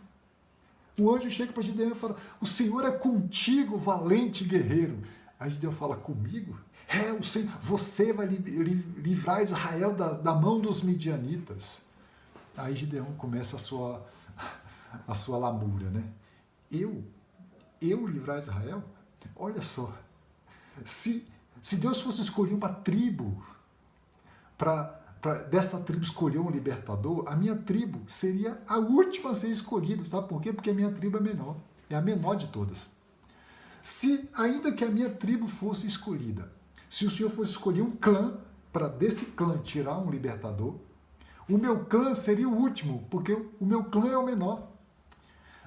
O anjo chega para Gideão e fala, o Senhor é contigo, valente guerreiro. Aí Gideão fala, comigo? O Senhor, você vai livrar Israel da mão dos midianitas. Aí Gideão começa a sua lamúria, né? Eu livrar Israel? Olha só, se Deus fosse escolher uma tribo para dessa tribo escolher um libertador, a minha tribo seria a última a ser escolhida. Sabe por quê? Porque a minha tribo é menor. É a menor de todas. Se, ainda que a minha tribo fosse escolhida, se o Senhor fosse escolher um clã, para desse clã tirar um libertador, o meu clã seria o último, porque o meu clã é o menor.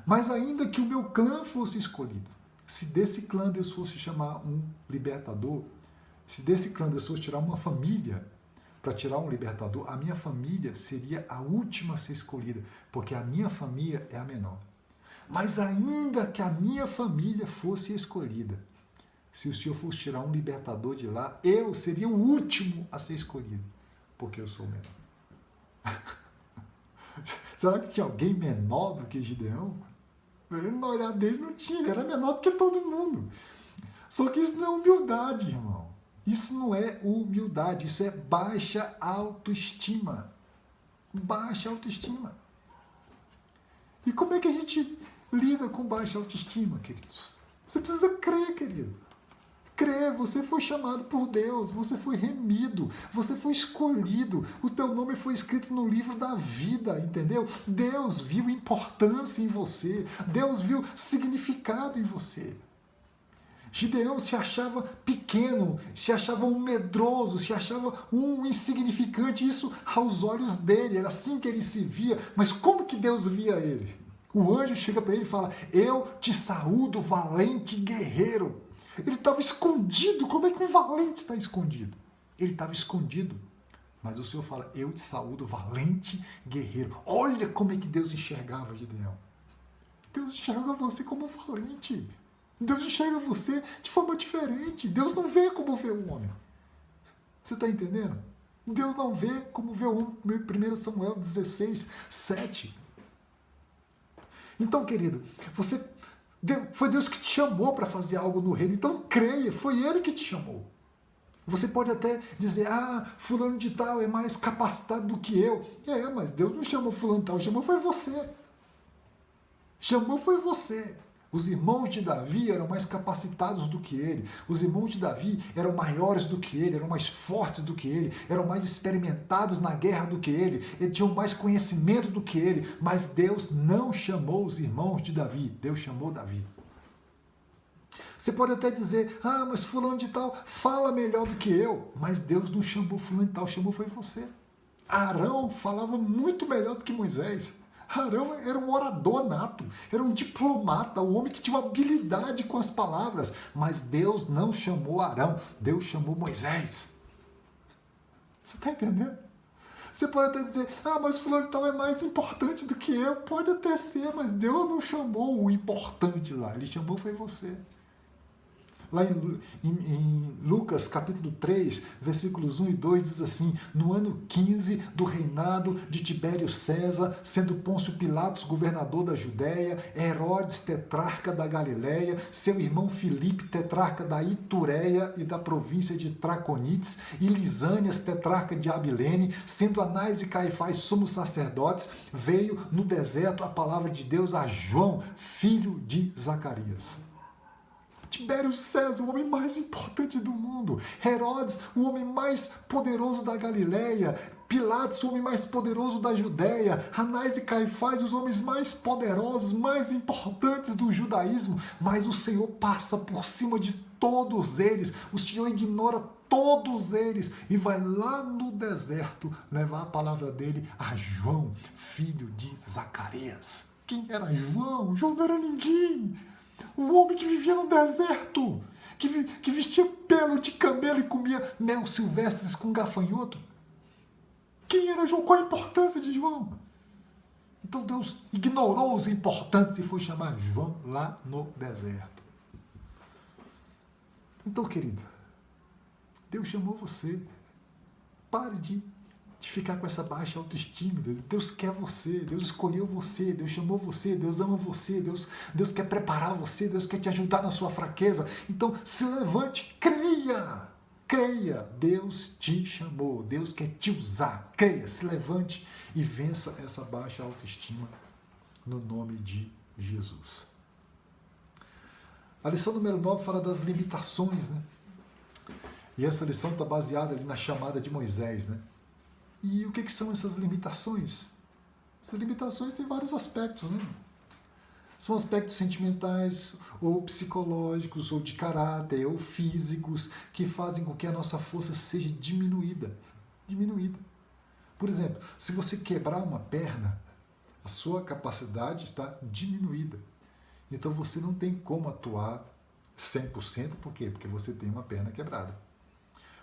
Mas ainda que o meu clã fosse escolhido, se desse clã Deus fosse chamar um libertador, se desse clã Deus fosse tirar uma família para tirar um libertador, a minha família seria a última a ser escolhida, porque a minha família é a menor. Mas ainda que a minha família fosse escolhida, se o Senhor fosse tirar um libertador de lá, eu seria o último a ser escolhido, porque eu sou menor. Será que tinha alguém menor do que Gideão? No olhar dele não tinha, ele era menor do que todo mundo. Só que isso não é humildade, irmão. Isso não é humildade, isso é baixa autoestima. Baixa autoestima. E como é que a gente lida com baixa autoestima, queridos? Você precisa crer, querido. Crer, você foi chamado por Deus, você foi remido, você foi escolhido, o teu nome foi escrito no livro da vida, entendeu? Deus viu importância em você, Deus viu significado em você. Gideão se achava pequeno, se achava um medroso, se achava um insignificante, isso aos olhos dele, era assim que ele se via, mas como que Deus via ele? O anjo chega para ele e fala: eu te saúdo, valente guerreiro. Ele estava escondido. Como é que um valente está escondido? Ele estava escondido. Mas o Senhor fala: eu te saúdo, valente guerreiro. Olha como é que Deus enxergava Gideão. Deus enxerga você como valente. Deus enxerga você de forma diferente. Deus não vê como vê o homem. Você está entendendo? Deus não vê como vê o homem. 1 Samuel 16, 7. Então, querido, foi Deus que te chamou para fazer algo no reino. Então creia, foi Ele que te chamou. Você pode até dizer: fulano de tal é mais capacitado do que eu. Mas Deus não chamou fulano de tal, chamou foi você. Chamou foi você. Os irmãos de Davi eram mais capacitados do que ele. Os irmãos de Davi eram maiores do que ele, eram mais fortes do que ele, eram mais experimentados na guerra do que ele tinham mais conhecimento do que ele. Mas Deus não chamou os irmãos de Davi, Deus chamou Davi. Você pode até dizer: mas fulano de tal fala melhor do que eu. Mas Deus não chamou fulano de tal, chamou foi você. Arão falava muito melhor do que Moisés. Arão era um orador nato, era um diplomata, um homem que tinha uma habilidade com as palavras. Mas Deus não chamou Arão, Deus chamou Moisés. Você está entendendo? Você pode até dizer: mas fulano de tal é mais importante do que eu. Pode até ser, mas Deus não chamou o importante lá, Ele chamou foi você. Lá em Lucas capítulo 3, versículos 1 e 2, diz assim: no ano 15 do reinado de Tibério César, sendo Pôncio Pilatos governador da Judéia, Herodes tetrarca da Galiléia, seu irmão Filipe tetrarca da Itureia e da província de Traconites, e Lisânias tetrarca de Abilene, sendo Anás e Caifás sumos sacerdotes, veio no deserto a palavra de Deus a João, filho de Zacarias. Tibério César, o homem mais importante do mundo. Herodes, o homem mais poderoso da Galiléia. Pilatos, o homem mais poderoso da Judéia. Anás e Caifás, os homens mais poderosos, mais importantes do judaísmo. Mas o Senhor passa por cima de todos eles. O Senhor ignora todos eles e vai lá no deserto levar a palavra dele a João, filho de Zacarias. Quem era João? João não era ninguém. Um homem que vivia no deserto, que vestia pelo de camelo e comia mel silvestres com gafanhoto. Quem era João? Qual a importância de João? Então Deus ignorou os importantes e foi chamar João lá no deserto. Então, querido, Deus chamou você. Pare de ficar com essa baixa autoestima. Deus quer você, Deus escolheu você, Deus chamou você, Deus ama você, Deus quer preparar você, Deus quer te ajudar na sua fraqueza. Então se levante, creia, Deus te chamou, Deus quer te usar, creia, se levante e vença essa baixa autoestima no nome de Jesus. A lição número 9 fala das limitações, né? E essa lição está baseada ali na chamada de Moisés, né? E o que são essas limitações? Essas limitações têm vários aspectos, né? São aspectos sentimentais, ou psicológicos, ou de caráter, ou físicos, que fazem com que a nossa força seja diminuída. Diminuída. Por exemplo, se você quebrar uma perna, a sua capacidade está diminuída. Então você não tem como atuar 100%, por quê? Porque você tem uma perna quebrada.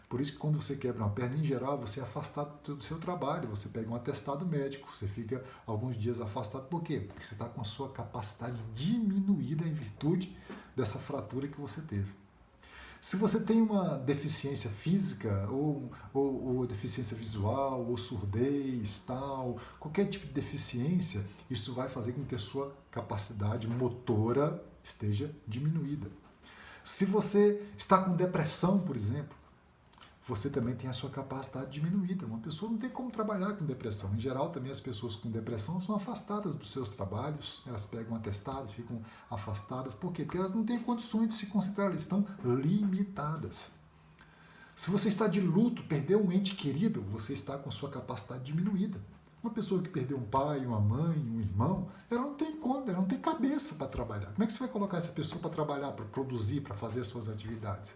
Por isso que quando você quebra uma perna, em geral, você é afastado do seu trabalho, você pega um atestado médico, você fica alguns dias afastado. Por quê? Porque você está com a sua capacidade diminuída em virtude dessa fratura que você teve. Se você tem uma deficiência física, ou deficiência visual, ou surdez, tal, qualquer tipo de deficiência, isso vai fazer com que a sua capacidade motora esteja diminuída. Se você está com depressão, por exemplo, você também tem a sua capacidade diminuída. Uma pessoa não tem como trabalhar com depressão. Em geral, também as pessoas com depressão são afastadas dos seus trabalhos, elas pegam atestados, ficam afastadas. Por quê? Porque elas não têm condições de se concentrar, elas estão limitadas. Se você está de luto, perdeu um ente querido, você está com a sua capacidade diminuída. Uma pessoa que perdeu um pai, uma mãe, um irmão, ela não tem conta, ela não tem cabeça para trabalhar. Como é que você vai colocar essa pessoa para trabalhar, para produzir, para fazer as suas atividades?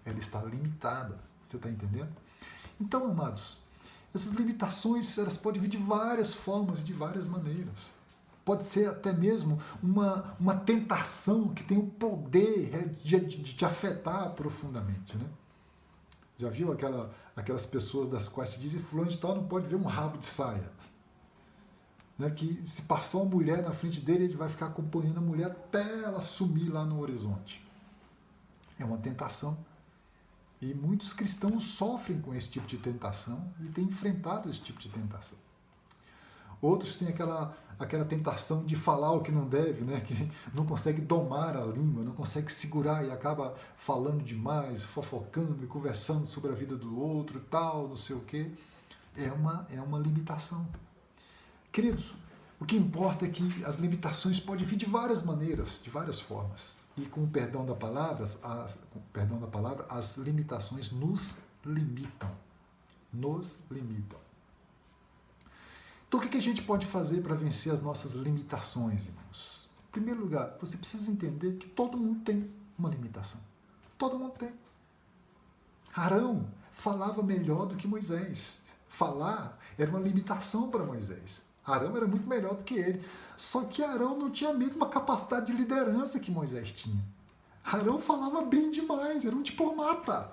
Ela está limitada. Você está entendendo? Então, amados, essas limitações elas podem vir de várias formas e de várias maneiras. Pode ser até mesmo uma tentação que tem o poder de te afetar profundamente. Né? Já viu aquelas pessoas das quais se dizem fulano de tal não pode ver um rabo de saia? Né? Que se passar uma mulher na frente dele, ele vai ficar acompanhando a mulher até ela sumir lá no horizonte. É uma tentação. E muitos cristãos sofrem com esse tipo de tentação e têm enfrentado esse tipo de tentação. Outros têm aquela tentação de falar o que não deve, né? Que não consegue domar a língua, não consegue segurar e acaba falando demais, fofocando e conversando sobre a vida do outro e tal, não sei o quê. É uma limitação. Queridos, o que importa é que as limitações podem vir de várias maneiras, de várias formas. E com o perdão da palavra, as limitações nos limitam. Nos limitam. Então, o que a gente pode fazer para vencer as nossas limitações, irmãos? Em primeiro lugar, você precisa entender que todo mundo tem uma limitação. Todo mundo tem. Arão falava melhor do que Moisés. Falar era uma limitação para Moisés. Arão era muito melhor do que ele. Só que Arão não tinha a mesma capacidade de liderança que Moisés tinha. Arão falava bem demais, era um diplomata.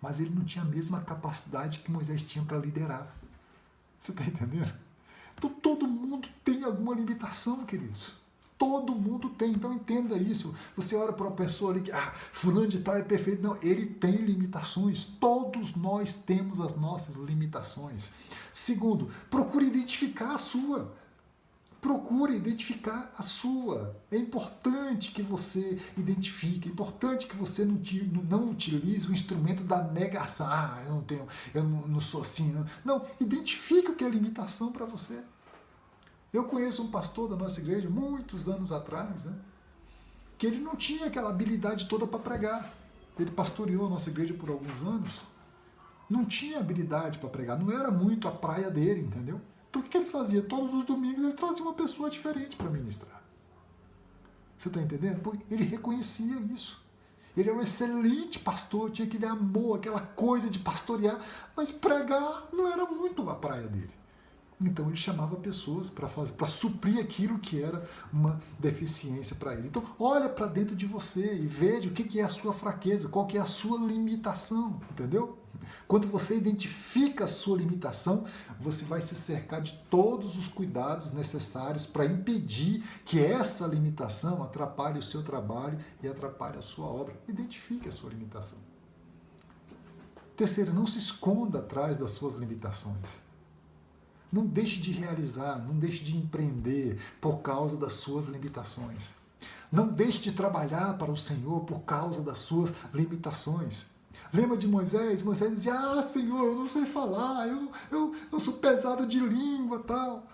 Mas ele não tinha a mesma capacidade que Moisés tinha para liderar. Você está entendendo? Então todo mundo tem alguma limitação, queridos. Todo mundo tem, então entenda isso. Você olha para uma pessoa ali que, fulano de tal é perfeito. Não, ele tem limitações. Todos nós temos as nossas limitações. Segundo, procure identificar a sua. Procure identificar a sua. É importante que você identifique, é importante que você não utilize o instrumento da negação. Eu não sou assim. Não, identifique o que é limitação para você. Eu conheço um pastor da nossa igreja, muitos anos atrás, né, que ele não tinha aquela habilidade toda para pregar. Ele pastoreou a nossa igreja por alguns anos, não tinha habilidade para pregar, não era muito a praia dele, entendeu? Então o que ele fazia? Todos os domingos ele trazia uma pessoa diferente para ministrar. Você está entendendo? Porque ele reconhecia isso. Ele era um excelente pastor, tinha aquele amor, aquela coisa de pastorear, mas pregar não era muito a praia dele. Então ele chamava pessoas para suprir aquilo que era uma deficiência para ele. Então olha para dentro de você e veja o que é a sua fraqueza, qual que é a sua limitação, entendeu? Quando você identifica a sua limitação, você vai se cercar de todos os cuidados necessários para impedir que essa limitação atrapalhe o seu trabalho e atrapalhe a sua obra. Identifique a sua limitação. Terceiro, não se esconda atrás das suas limitações. Não deixe de realizar, não deixe de empreender por causa das suas limitações. Não deixe de trabalhar para o Senhor por causa das suas limitações. Lembra de Moisés? Moisés dizia, Senhor, eu não sei falar, eu sou pesado de língua, tal.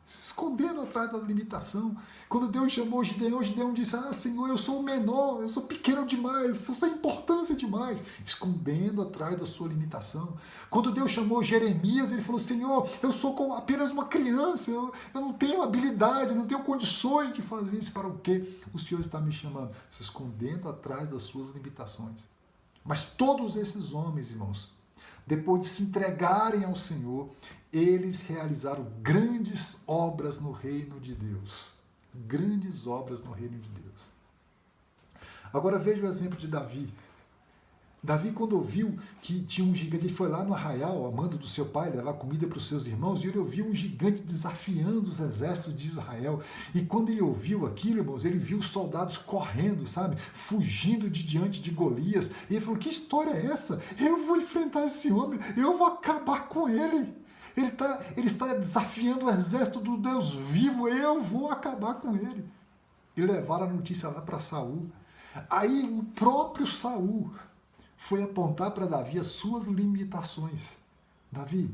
se escondendo atrás da limitação. Quando Deus chamou Gideão disse, Senhor, eu sou o menor, eu sou pequeno demais, eu sou sem importância demais, escondendo atrás da sua limitação. Quando Deus chamou Jeremias, ele falou, Senhor, eu sou apenas uma criança, eu não tenho habilidade, eu não tenho condições de fazer isso. Para o quê? O Senhor está me chamando, se escondendo atrás das suas limitações. Mas todos esses homens, irmãos, depois de se entregarem ao Senhor, eles realizaram grandes obras no reino de Deus. Grandes obras no reino de Deus. Agora veja o exemplo de Davi. Davi, quando ouviu que tinha um gigante, ele foi lá no arraial, a mando do seu pai, levar comida para os seus irmãos, e ele ouviu um gigante desafiando os exércitos de Israel. E quando ele ouviu aquilo, irmãos, ele viu os soldados correndo, sabe? Fugindo de diante de Golias. E ele falou, que história é essa? Eu vou enfrentar esse homem, eu vou acabar com ele. Ele está desafiando o exército do Deus vivo, eu vou acabar com ele. E levaram a notícia lá para Saul. Aí o próprio Saul foi apontar para Davi as suas limitações. Davi,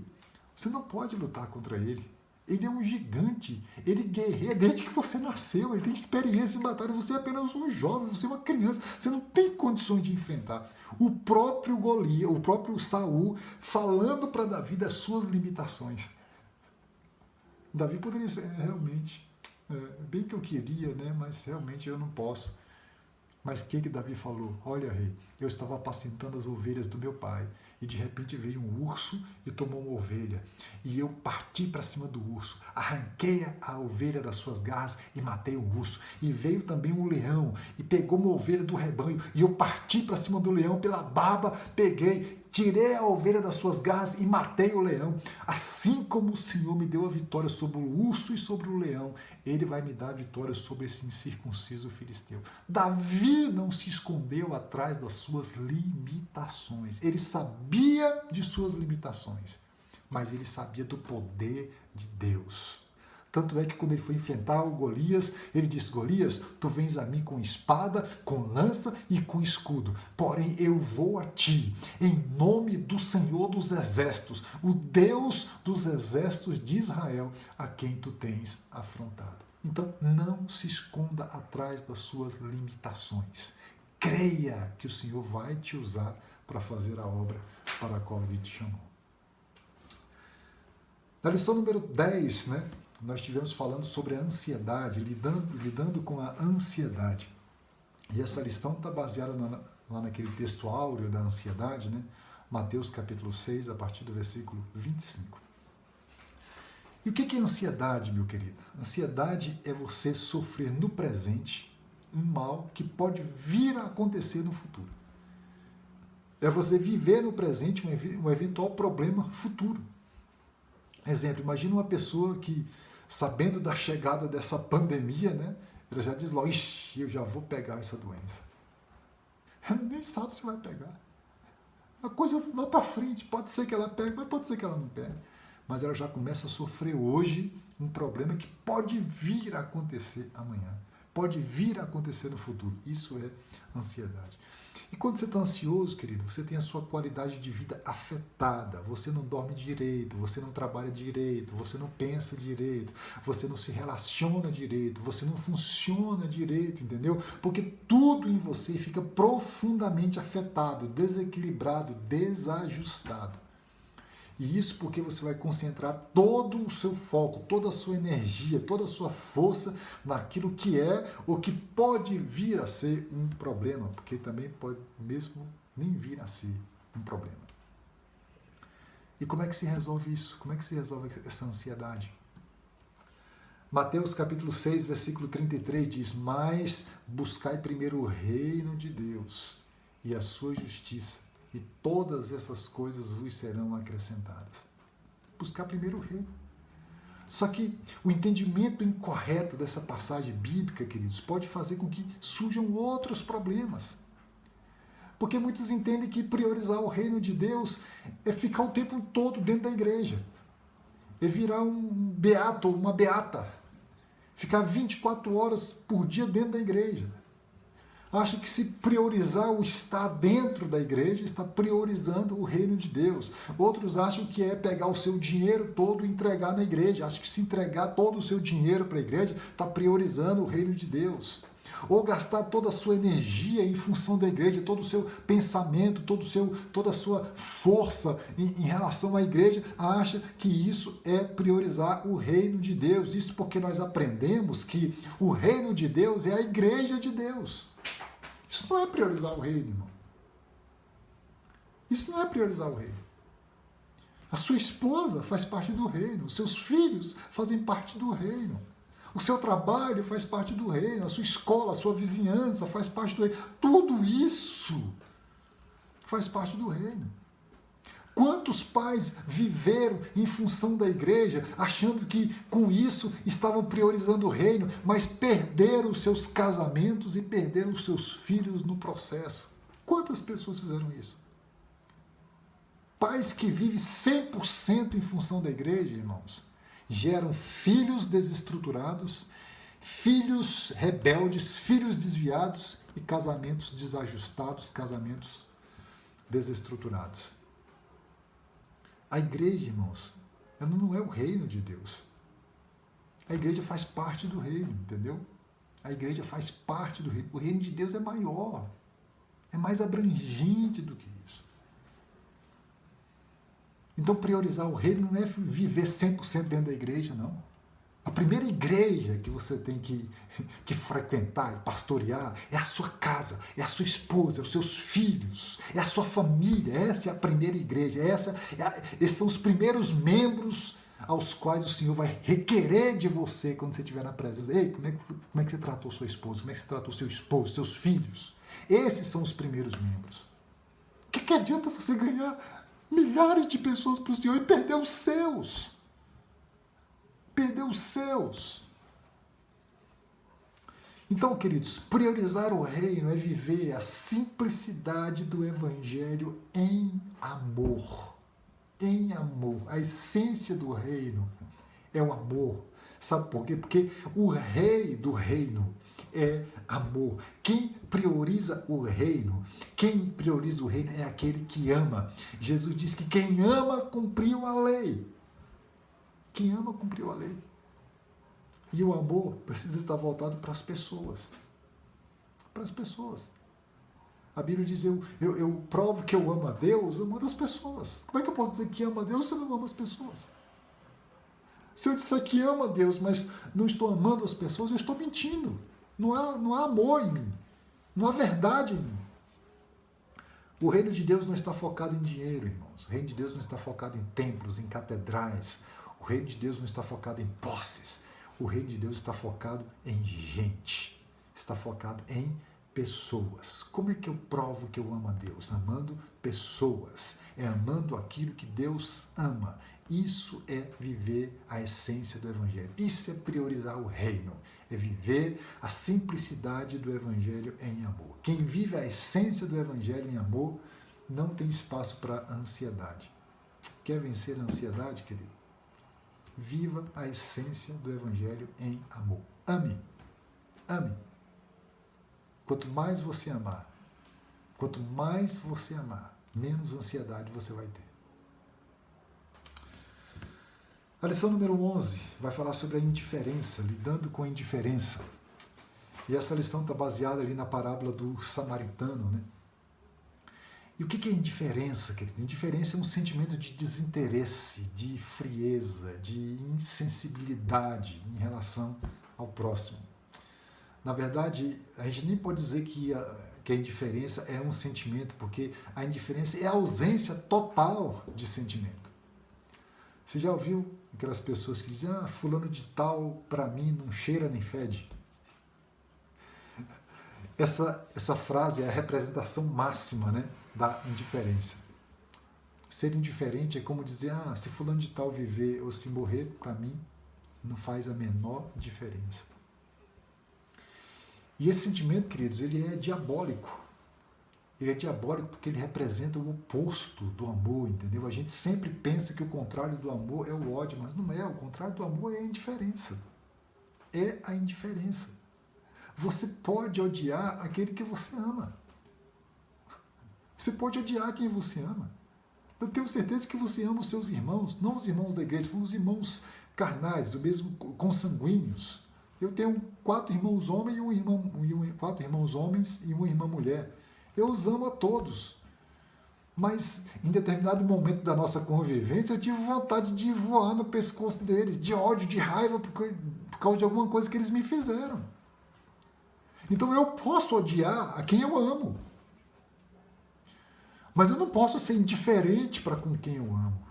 você não pode lutar contra ele. Ele é um gigante, ele guerreia desde que você nasceu, ele tem experiência em batalha, você é apenas um jovem, você é uma criança, você não tem condições de enfrentar. O próprio Golias, o próprio Saul, falando para Davi das suas limitações. Davi poderia ser, realmente, bem que eu queria, né, mas realmente eu não posso. Mas o que Davi falou? Olha, rei, eu estava apacentando as ovelhas do meu pai, e de repente veio um urso e tomou uma ovelha. E eu parti para cima do urso, arranquei a ovelha das suas garras e matei o urso. E veio também um leão e pegou uma ovelha do rebanho, e eu parti para cima do leão pela barba, peguei, tirei a ovelha das suas garras e matei o leão. Assim como o Senhor me deu a vitória sobre o urso e sobre o leão, ele vai me dar a vitória sobre esse incircunciso filisteu. Davi não se escondeu atrás das suas limitações. Ele sabia de suas limitações, mas ele sabia do poder de Deus. Tanto é que quando ele foi enfrentar o Golias, ele disse, Golias, tu vens a mim com espada, com lança e com escudo. Porém, eu vou a ti, em nome do Senhor dos Exércitos, o Deus dos Exércitos de Israel, a quem tu tens afrontado. Então, não se esconda atrás das suas limitações. Creia que o Senhor vai te usar para fazer a obra para a qual ele te chamou. Na lição número 10, nós estivemos falando sobre a ansiedade, lidando com a ansiedade. E essa lição está baseada lá naquele texto áureo da ansiedade, Mateus capítulo 6, a partir do versículo 25. E o que é ansiedade, meu querido? Ansiedade é você sofrer no presente um mal que pode vir a acontecer no futuro. É você viver no presente um eventual problema futuro. Exemplo, imagina uma pessoa que, sabendo da chegada dessa pandemia, ela já diz logo, ixi, eu já vou pegar essa doença. Ela nem sabe se vai pegar. A coisa lá para frente, pode ser que ela pegue, mas pode ser que ela não pegue. Mas ela já começa a sofrer hoje um problema que pode vir a acontecer amanhã. Pode vir a acontecer no futuro. Isso é ansiedade. E quando você está ansioso, querido, você tem a sua qualidade de vida afetada. Você não dorme direito, você não trabalha direito, você não pensa direito, você não se relaciona direito, você não funciona direito, entendeu? Porque tudo em você fica profundamente afetado, desequilibrado, desajustado. E isso porque você vai concentrar todo o seu foco, toda a sua energia, toda a sua força naquilo que é ou que pode vir a ser um problema, porque também pode mesmo nem vir a ser um problema. E como é que se resolve isso? Como é que se resolve essa ansiedade? Mateus capítulo 6, versículo 33 diz, mas buscai primeiro o reino de Deus e a sua justiça, e todas essas coisas vos serão acrescentadas. Buscar primeiro o reino. Só que o entendimento incorreto dessa passagem bíblica, queridos, pode fazer com que surjam outros problemas. Porque muitos entendem que priorizar o reino de Deus é ficar o tempo todo dentro da igreja. É virar um beato ou uma beata. Ficar 24 horas por dia dentro da igreja. acham que se priorizar o estar dentro da igreja, está priorizando o reino de Deus. Outros acham que é pegar o seu dinheiro todo e entregar na igreja. Acham que se entregar todo o seu dinheiro para a igreja, está priorizando o reino de Deus. Ou gastar toda a sua energia em função da igreja, todo o seu pensamento, toda a sua força em relação à igreja, acha que isso é priorizar o reino de Deus. Isso porque nós aprendemos que o reino de Deus é a igreja de Deus. Isso não é priorizar o reino, irmão. Isso não é priorizar o reino. A sua esposa faz parte do reino, os seus filhos fazem parte do reino. O seu trabalho faz parte do reino, a sua escola, a sua vizinhança faz parte do reino. Tudo isso faz parte do reino. Quantos pais viveram em função da igreja, achando que com isso estavam priorizando o reino, mas perderam os seus casamentos e perderam os seus filhos no processo? Quantas pessoas fizeram isso? Pais que vivem 100% em função da igreja, irmãos, geram filhos desestruturados, filhos rebeldes, filhos desviados e casamentos desajustados, casamentos desestruturados. A igreja, irmãos, ela não é o reino de Deus. A igreja faz parte do reino, entendeu? A igreja faz parte do reino. O reino de Deus é maior, é mais abrangente do que isso. Então, priorizar o reino não é viver 100% dentro da igreja, não. A primeira igreja que você tem que frequentar e pastorear é a sua casa, é a sua esposa, é os seus filhos, é a sua família. Essa é a primeira igreja. Esses são os primeiros membros aos quais o Senhor vai requerer de você quando você estiver na presença. Ei, como é que você tratou sua esposa? Como é que você tratou seu esposo, seus filhos? Esses são os primeiros membros. O que adianta você ganhar milhares de pessoas para o Senhor e perder os seus? Perder os seus. Então, queridos, priorizar o reino é viver a simplicidade do evangelho em amor. Em amor. A essência do reino é o amor. Sabe por quê? Porque o rei do reino é amor. Quem prioriza o reino é aquele que ama. Jesus diz que quem ama cumpriu a lei. Quem ama cumpriu a lei. E o amor precisa estar voltado para as pessoas. Para as pessoas. A Bíblia diz, eu provo que eu amo a Deus amando as pessoas. Como é que eu posso dizer que amo a Deus se eu não amo as pessoas? Se eu disser que amo a Deus, mas não estou amando as pessoas, eu estou mentindo. Não há amor em mim. Não há verdade em mim. O reino de Deus não está focado em dinheiro, irmãos. O reino de Deus não está focado em templos, em catedrais. O reino de Deus não está focado em posses. O reino de Deus está focado em gente. Está focado em pessoas. Como é que eu provo que eu amo a Deus? Amando pessoas. É amando aquilo que Deus ama. Isso é viver a essência do Evangelho. Isso é priorizar o reino. É viver a simplicidade do Evangelho em amor. Quem vive a essência do Evangelho em amor não tem espaço para ansiedade. Quer vencer a ansiedade, querido? Viva a essência do Evangelho em amor. Ame. Ame. Quanto mais você amar, menos ansiedade você vai ter. A lição número 11 vai falar sobre a indiferença, lidando com a indiferença. E essa lição está baseada ali na parábola do samaritano, né? E o que é indiferença, querido? Indiferença é um sentimento de desinteresse, de frieza, de insensibilidade em relação ao próximo. Na verdade, a gente nem pode dizer que a indiferença é um sentimento, porque a indiferença é a ausência total de sentimento. Você já ouviu aquelas pessoas que dizem, fulano de tal, para mim, não cheira nem fede? Essa frase é a representação máxima, né, da indiferença. Ser indiferente é como dizer, se fulano de tal viver ou se morrer, para mim, não faz a menor diferença. E esse sentimento, queridos, ele é diabólico. Ele é diabólico porque ele representa o oposto do amor, entendeu? A gente sempre pensa que o contrário do amor é o ódio, mas não é. O contrário do amor é a indiferença. É a indiferença. Você pode odiar aquele que você ama. Você pode odiar quem você ama. Eu tenho certeza que você ama os seus irmãos, não os irmãos da igreja, mas os irmãos carnais, do mesmo consanguíneos. Eu tenho 4 irmãos homens e 4 irmãos homens e uma irmã mulher. Eu os amo a todos. Mas em determinado momento da nossa convivência, eu tive vontade de voar no pescoço deles, de ódio, de raiva, por causa de alguma coisa que eles me fizeram. Então eu posso odiar a quem eu amo. Mas eu não posso ser indiferente para com quem eu amo.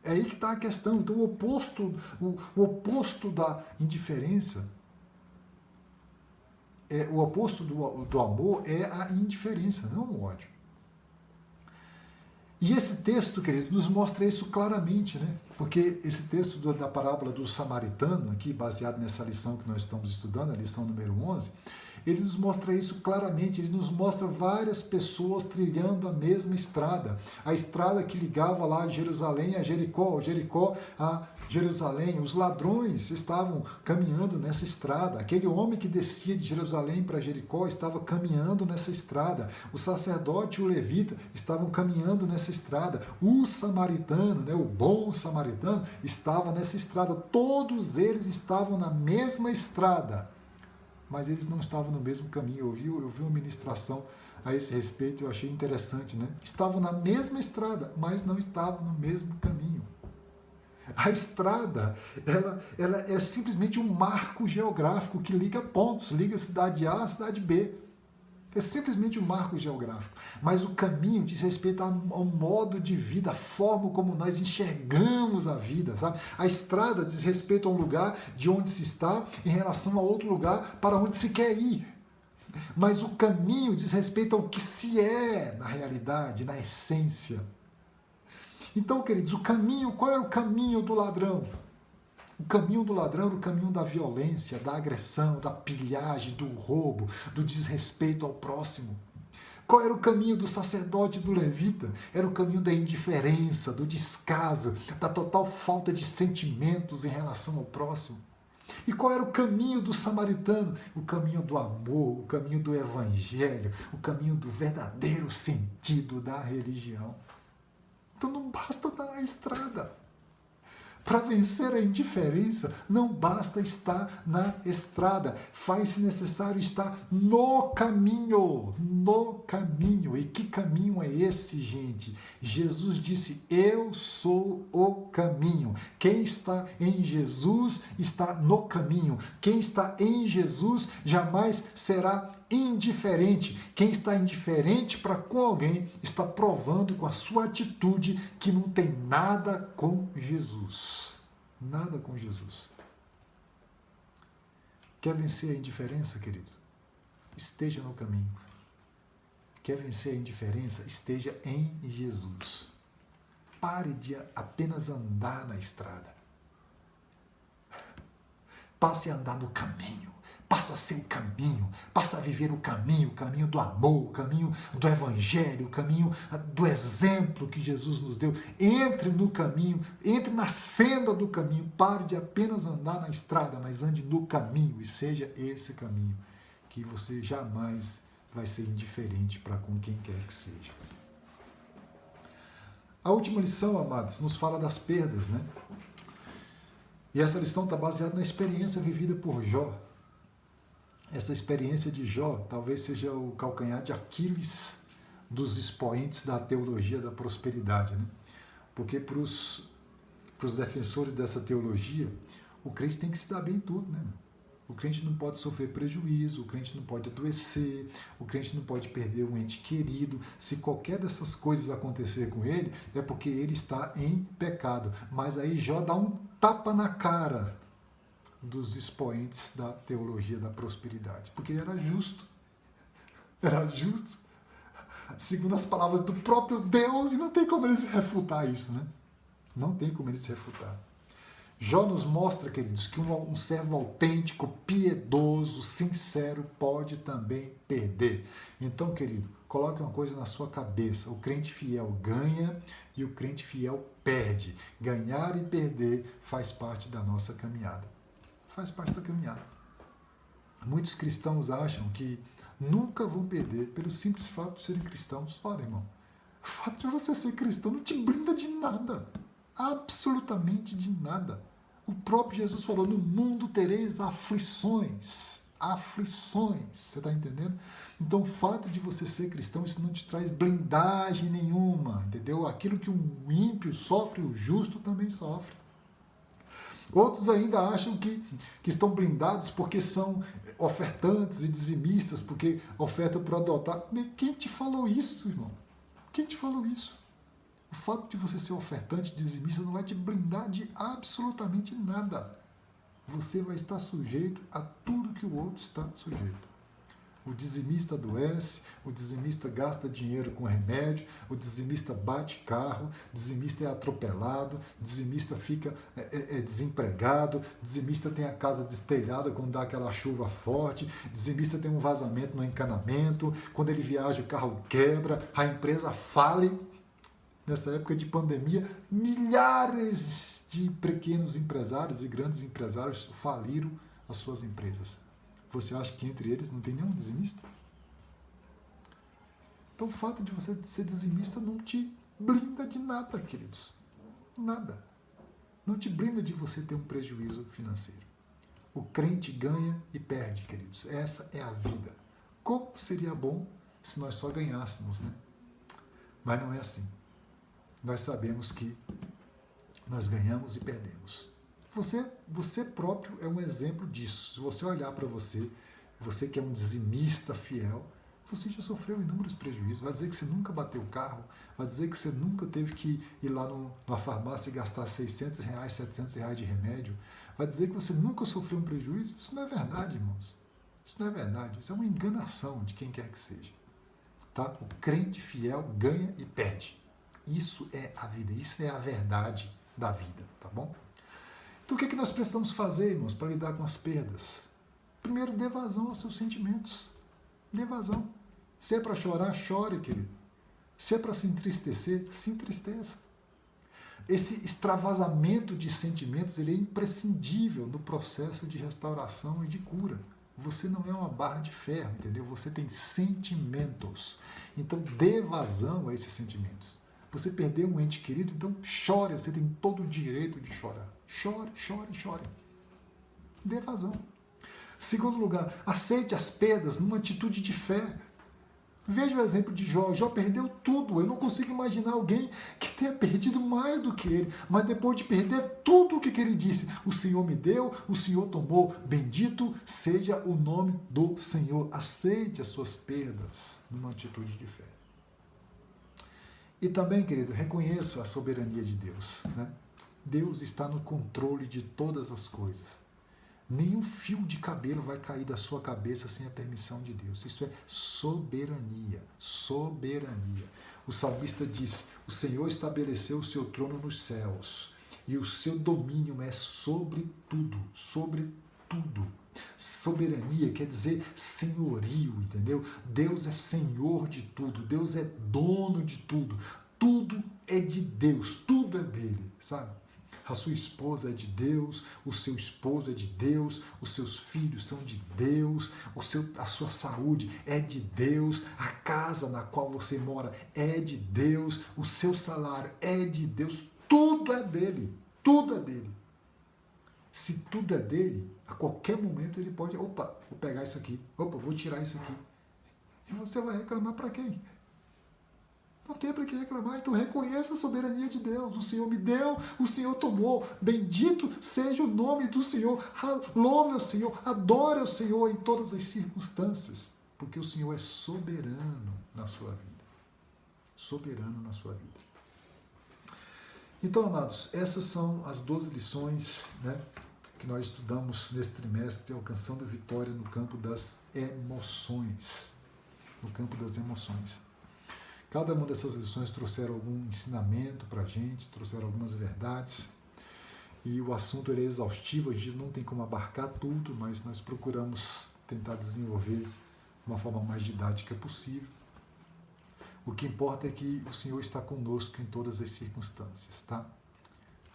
É aí que está a questão. Então o oposto da indiferença, o oposto do amor é a indiferença, não o ódio. E esse texto, querido, nos mostra isso claramente, né? Porque esse texto da parábola do samaritano, aqui baseado nessa lição que nós estamos estudando, a lição número 11, ele nos mostra isso claramente, ele nos mostra várias pessoas trilhando a mesma estrada. A estrada que ligava lá Jerusalém a Jericó, Jericó a Jerusalém. Os ladrões estavam caminhando nessa estrada. Aquele homem que descia de Jerusalém para Jericó estava caminhando nessa estrada. O sacerdote e o levita estavam caminhando nessa estrada. O samaritano, né, o bom samaritano, estava nessa estrada. Todos eles estavam na mesma estrada. Mas eles não estavam no mesmo caminho. Eu vi uma ministração a esse respeito e eu achei interessante, né? Estavam na mesma estrada, mas não estavam no mesmo caminho. A estrada, ela é simplesmente um marco geográfico que liga pontos, liga a cidade A à cidade B. É simplesmente um marco geográfico. Mas o caminho diz respeito ao modo de vida, a forma como nós enxergamos a vida, sabe? A estrada diz respeito a um lugar de onde se está em relação a outro lugar para onde se quer ir. Mas o caminho diz respeito ao que se é na realidade, na essência. Então, queridos, qual é o caminho do ladrão? O caminho do ladrão era o caminho da violência, da agressão, da pilhagem, do roubo, do desrespeito ao próximo. Qual era o caminho do sacerdote e do levita? Era o caminho da indiferença, do descaso, da total falta de sentimentos em relação ao próximo. E qual era o caminho do samaritano? O caminho do amor, o caminho do evangelho, o caminho do verdadeiro sentido da religião. Então não basta estar na estrada. Para vencer a indiferença, não basta estar na estrada. Faz-se necessário estar no caminho. No caminho. E que caminho é esse, gente? Jesus disse, eu sou o caminho. Quem está em Jesus está no caminho. Quem está em Jesus jamais será indiferente. Quem está indiferente para com alguém está provando com a sua atitude que não tem nada com Jesus. Nada com Jesus. Quer vencer a indiferença, querido? Esteja no caminho. Quer vencer a indiferença? Esteja em Jesus. Pare de apenas andar na estrada. Passe a andar no caminho. Passa a ser o caminho, passa a viver o caminho do amor, o caminho do evangelho, o caminho do exemplo que Jesus nos deu. Entre no caminho, entre na senda do caminho, pare de apenas andar na estrada, mas ande no caminho e seja esse caminho, que você jamais vai ser indiferente para com quem quer que seja. A última lição, amados, nos fala das perdas, né? E essa lição está baseada na experiência vivida por Jó. Essa experiência de Jó talvez seja o calcanhar de Aquiles dos expoentes da teologia da prosperidade, né? Porque para os defensores dessa teologia, o crente tem que se dar bem em tudo, né? O crente não pode sofrer prejuízo, o crente não pode adoecer, o crente não pode perder um ente querido. Se qualquer dessas coisas acontecer com ele, é porque ele está em pecado. Mas aí Jó dá um tapa na cara dos expoentes da teologia da prosperidade, porque ele era justo, segundo as palavras do próprio Deus, e não tem como eles refutar isso, né? Não tem como eles refutar. Jó nos mostra, queridos, que um servo autêntico, piedoso, sincero, pode também perder. Então, querido, coloque uma coisa na sua cabeça, o crente fiel ganha e o crente fiel perde. Ganhar e perder faz parte da nossa caminhada. Faz parte da caminhada. Muitos cristãos acham que nunca vão perder pelo simples fato de serem cristãos. Ora, irmão, o fato de você ser cristão não te blinda de nada. Absolutamente de nada. O próprio Jesus falou, no mundo tereis aflições. Aflições. Você está entendendo? Então, o fato de você ser cristão, isso não te traz blindagem nenhuma. Entendeu? Aquilo que um ímpio sofre, o justo também sofre. Outros ainda acham que estão blindados porque são ofertantes e dizimistas, porque ofertam para adotar. Quem te falou isso, irmão? Quem te falou isso? O fato de você ser ofertante, dizimista, não vai te blindar de absolutamente nada. Você vai estar sujeito a tudo que o outro está sujeito. O dizimista adoece, o dizimista gasta dinheiro com remédio, o dizimista bate carro, o dizimista é atropelado, o dizimista fica desempregado, o dizimista tem a casa destelhada quando dá aquela chuva forte, o dizimista tem um vazamento no encanamento, quando ele viaja o carro quebra, a empresa fale. Nessa época de pandemia, milhares de pequenos empresários e grandes empresários faliram as suas empresas. Você acha que entre eles não tem nenhum dizimista? Então o fato de você ser dizimista não te blinda de nada, queridos. Nada. Não te blinda de você ter um prejuízo financeiro. O crente ganha e perde, queridos. Essa é a vida. Como seria bom se nós só ganhássemos, né? Mas não é assim. Nós sabemos que nós ganhamos e perdemos. Você próprio é um exemplo disso. Se você olhar para você, você que é um dizimista fiel, você já sofreu inúmeros prejuízos. Vai dizer que você nunca bateu o carro, vai dizer que você nunca teve que ir lá na farmácia e gastar R$600, R$700 de remédio, vai dizer que você nunca sofreu um prejuízo. Isso não é verdade, irmãos. Isso não é verdade. Isso é uma enganação de quem quer que seja. Tá? O crente fiel ganha e perde. Isso é a vida, isso é a verdade da vida, tá bom? Então o que nós precisamos fazer, irmãos, para lidar com as perdas? Primeiro, dê vazão aos seus sentimentos. Dê vazão. Se é para chorar, chore, querido. Se é para se entristecer, se entristeça. Esse extravasamento de sentimentos, ele é imprescindível no processo de restauração e de cura. Você não é uma barra de ferro, entendeu? Você tem sentimentos. Então, dê vazão a esses sentimentos. Você perdeu um ente querido, então chore, você tem todo o direito de chorar. Chore, chore, chore. Dê vazão. Segundo lugar, aceite as perdas numa atitude de fé. Veja o exemplo de Jó. Jó perdeu tudo. Eu não consigo imaginar alguém que tenha perdido mais do que ele, mas depois de perder tudo o que ele disse, o Senhor me deu, o Senhor tomou, bendito seja o nome do Senhor. Aceite as suas perdas numa atitude de fé. E também, querido, reconheça a soberania de Deus, né? Deus está no controle de todas as coisas. Nenhum fio de cabelo vai cair da sua cabeça sem a permissão de Deus. Isso é soberania. Soberania. O salmista diz: o Senhor estabeleceu o seu trono nos céus e o seu domínio é sobre tudo. Sobre tudo. Soberania quer dizer senhorio, entendeu? Deus é senhor de tudo. Deus é dono de tudo. Tudo é de Deus. Tudo é dele, sabe? A sua esposa é de Deus, o seu esposo é de Deus, os seus filhos são de Deus, a sua saúde é de Deus, a casa na qual você mora é de Deus, o seu salário é de Deus, tudo é dele, tudo é dele. Se tudo é dele, a qualquer momento ele pode, vou pegar isso aqui, vou tirar isso aqui. E você vai reclamar para quem? Não tem para que reclamar, então reconheça a soberania de Deus. O Senhor me deu, o Senhor tomou. Bendito seja o nome do Senhor. Louve ao Senhor, adore ao Senhor em todas as circunstâncias, porque o Senhor é soberano na sua vida. Soberano na sua vida. Então, amados, essas são as 12 lições, né, que nós estudamos nesse trimestre, alcançando vitória no campo das emoções. No campo das emoções. Cada uma dessas lições trouxeram algum ensinamento para a gente, trouxeram algumas verdades. E o assunto é exaustivo, a gente não tem como abarcar tudo, mas nós procuramos tentar desenvolver de uma forma mais didática possível. O que importa é que o Senhor está conosco em todas as circunstâncias, tá?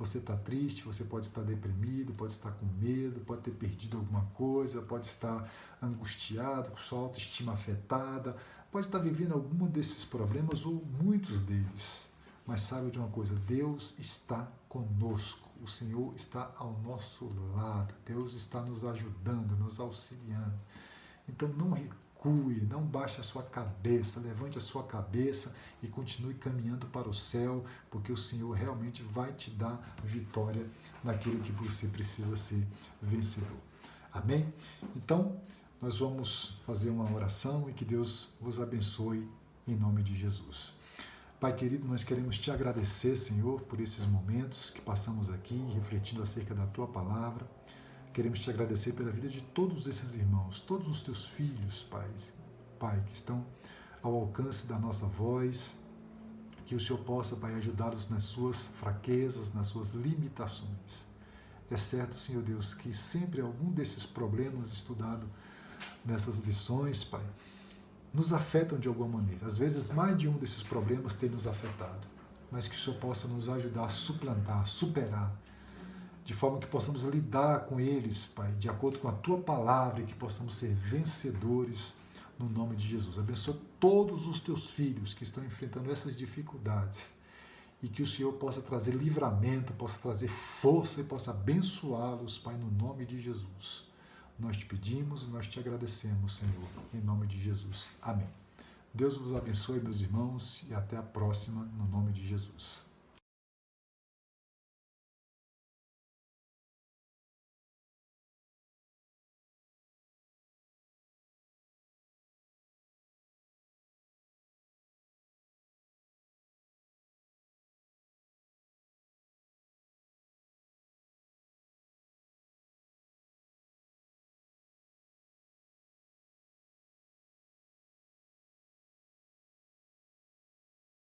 Você está triste, você pode estar deprimido, pode estar com medo, pode ter perdido alguma coisa, pode estar angustiado, com sua autoestima afetada, pode estar vivendo algum desses problemas ou muitos deles. Mas saiba de uma coisa, Deus está conosco, o Senhor está ao nosso lado, Deus está nos ajudando, nos auxiliando. Então não recue, não baixe a sua cabeça, levante a sua cabeça e continue caminhando para o céu, porque o Senhor realmente vai te dar vitória naquilo que você precisa ser vencedor. Amém? Então, nós vamos fazer uma oração e que Deus vos abençoe em nome de Jesus. Pai querido, nós queremos te agradecer, Senhor, por esses momentos que passamos aqui, refletindo acerca da tua palavra. Queremos te agradecer pela vida de todos esses irmãos, todos os teus filhos, Pai, que estão ao alcance da nossa voz, que o Senhor possa, Pai, ajudá-los nas suas fraquezas, nas suas limitações. É certo, Senhor Deus, que sempre algum desses problemas estudados nessas lições, Pai, nos afetam de alguma maneira. Às vezes, mais de um desses problemas tem nos afetado, mas que o Senhor possa nos ajudar a suplantar, superar, de forma que possamos lidar com eles, Pai, de acordo com a Tua palavra e que possamos ser vencedores no nome de Jesus. Abençoa todos os Teus filhos que estão enfrentando essas dificuldades e que o Senhor possa trazer livramento, possa trazer força e possa abençoá-los, Pai, no nome de Jesus. Nós te pedimos e nós te agradecemos, Senhor, em nome de Jesus. Amém. Deus vos abençoe, meus irmãos, e até a próxima, no nome de Jesus.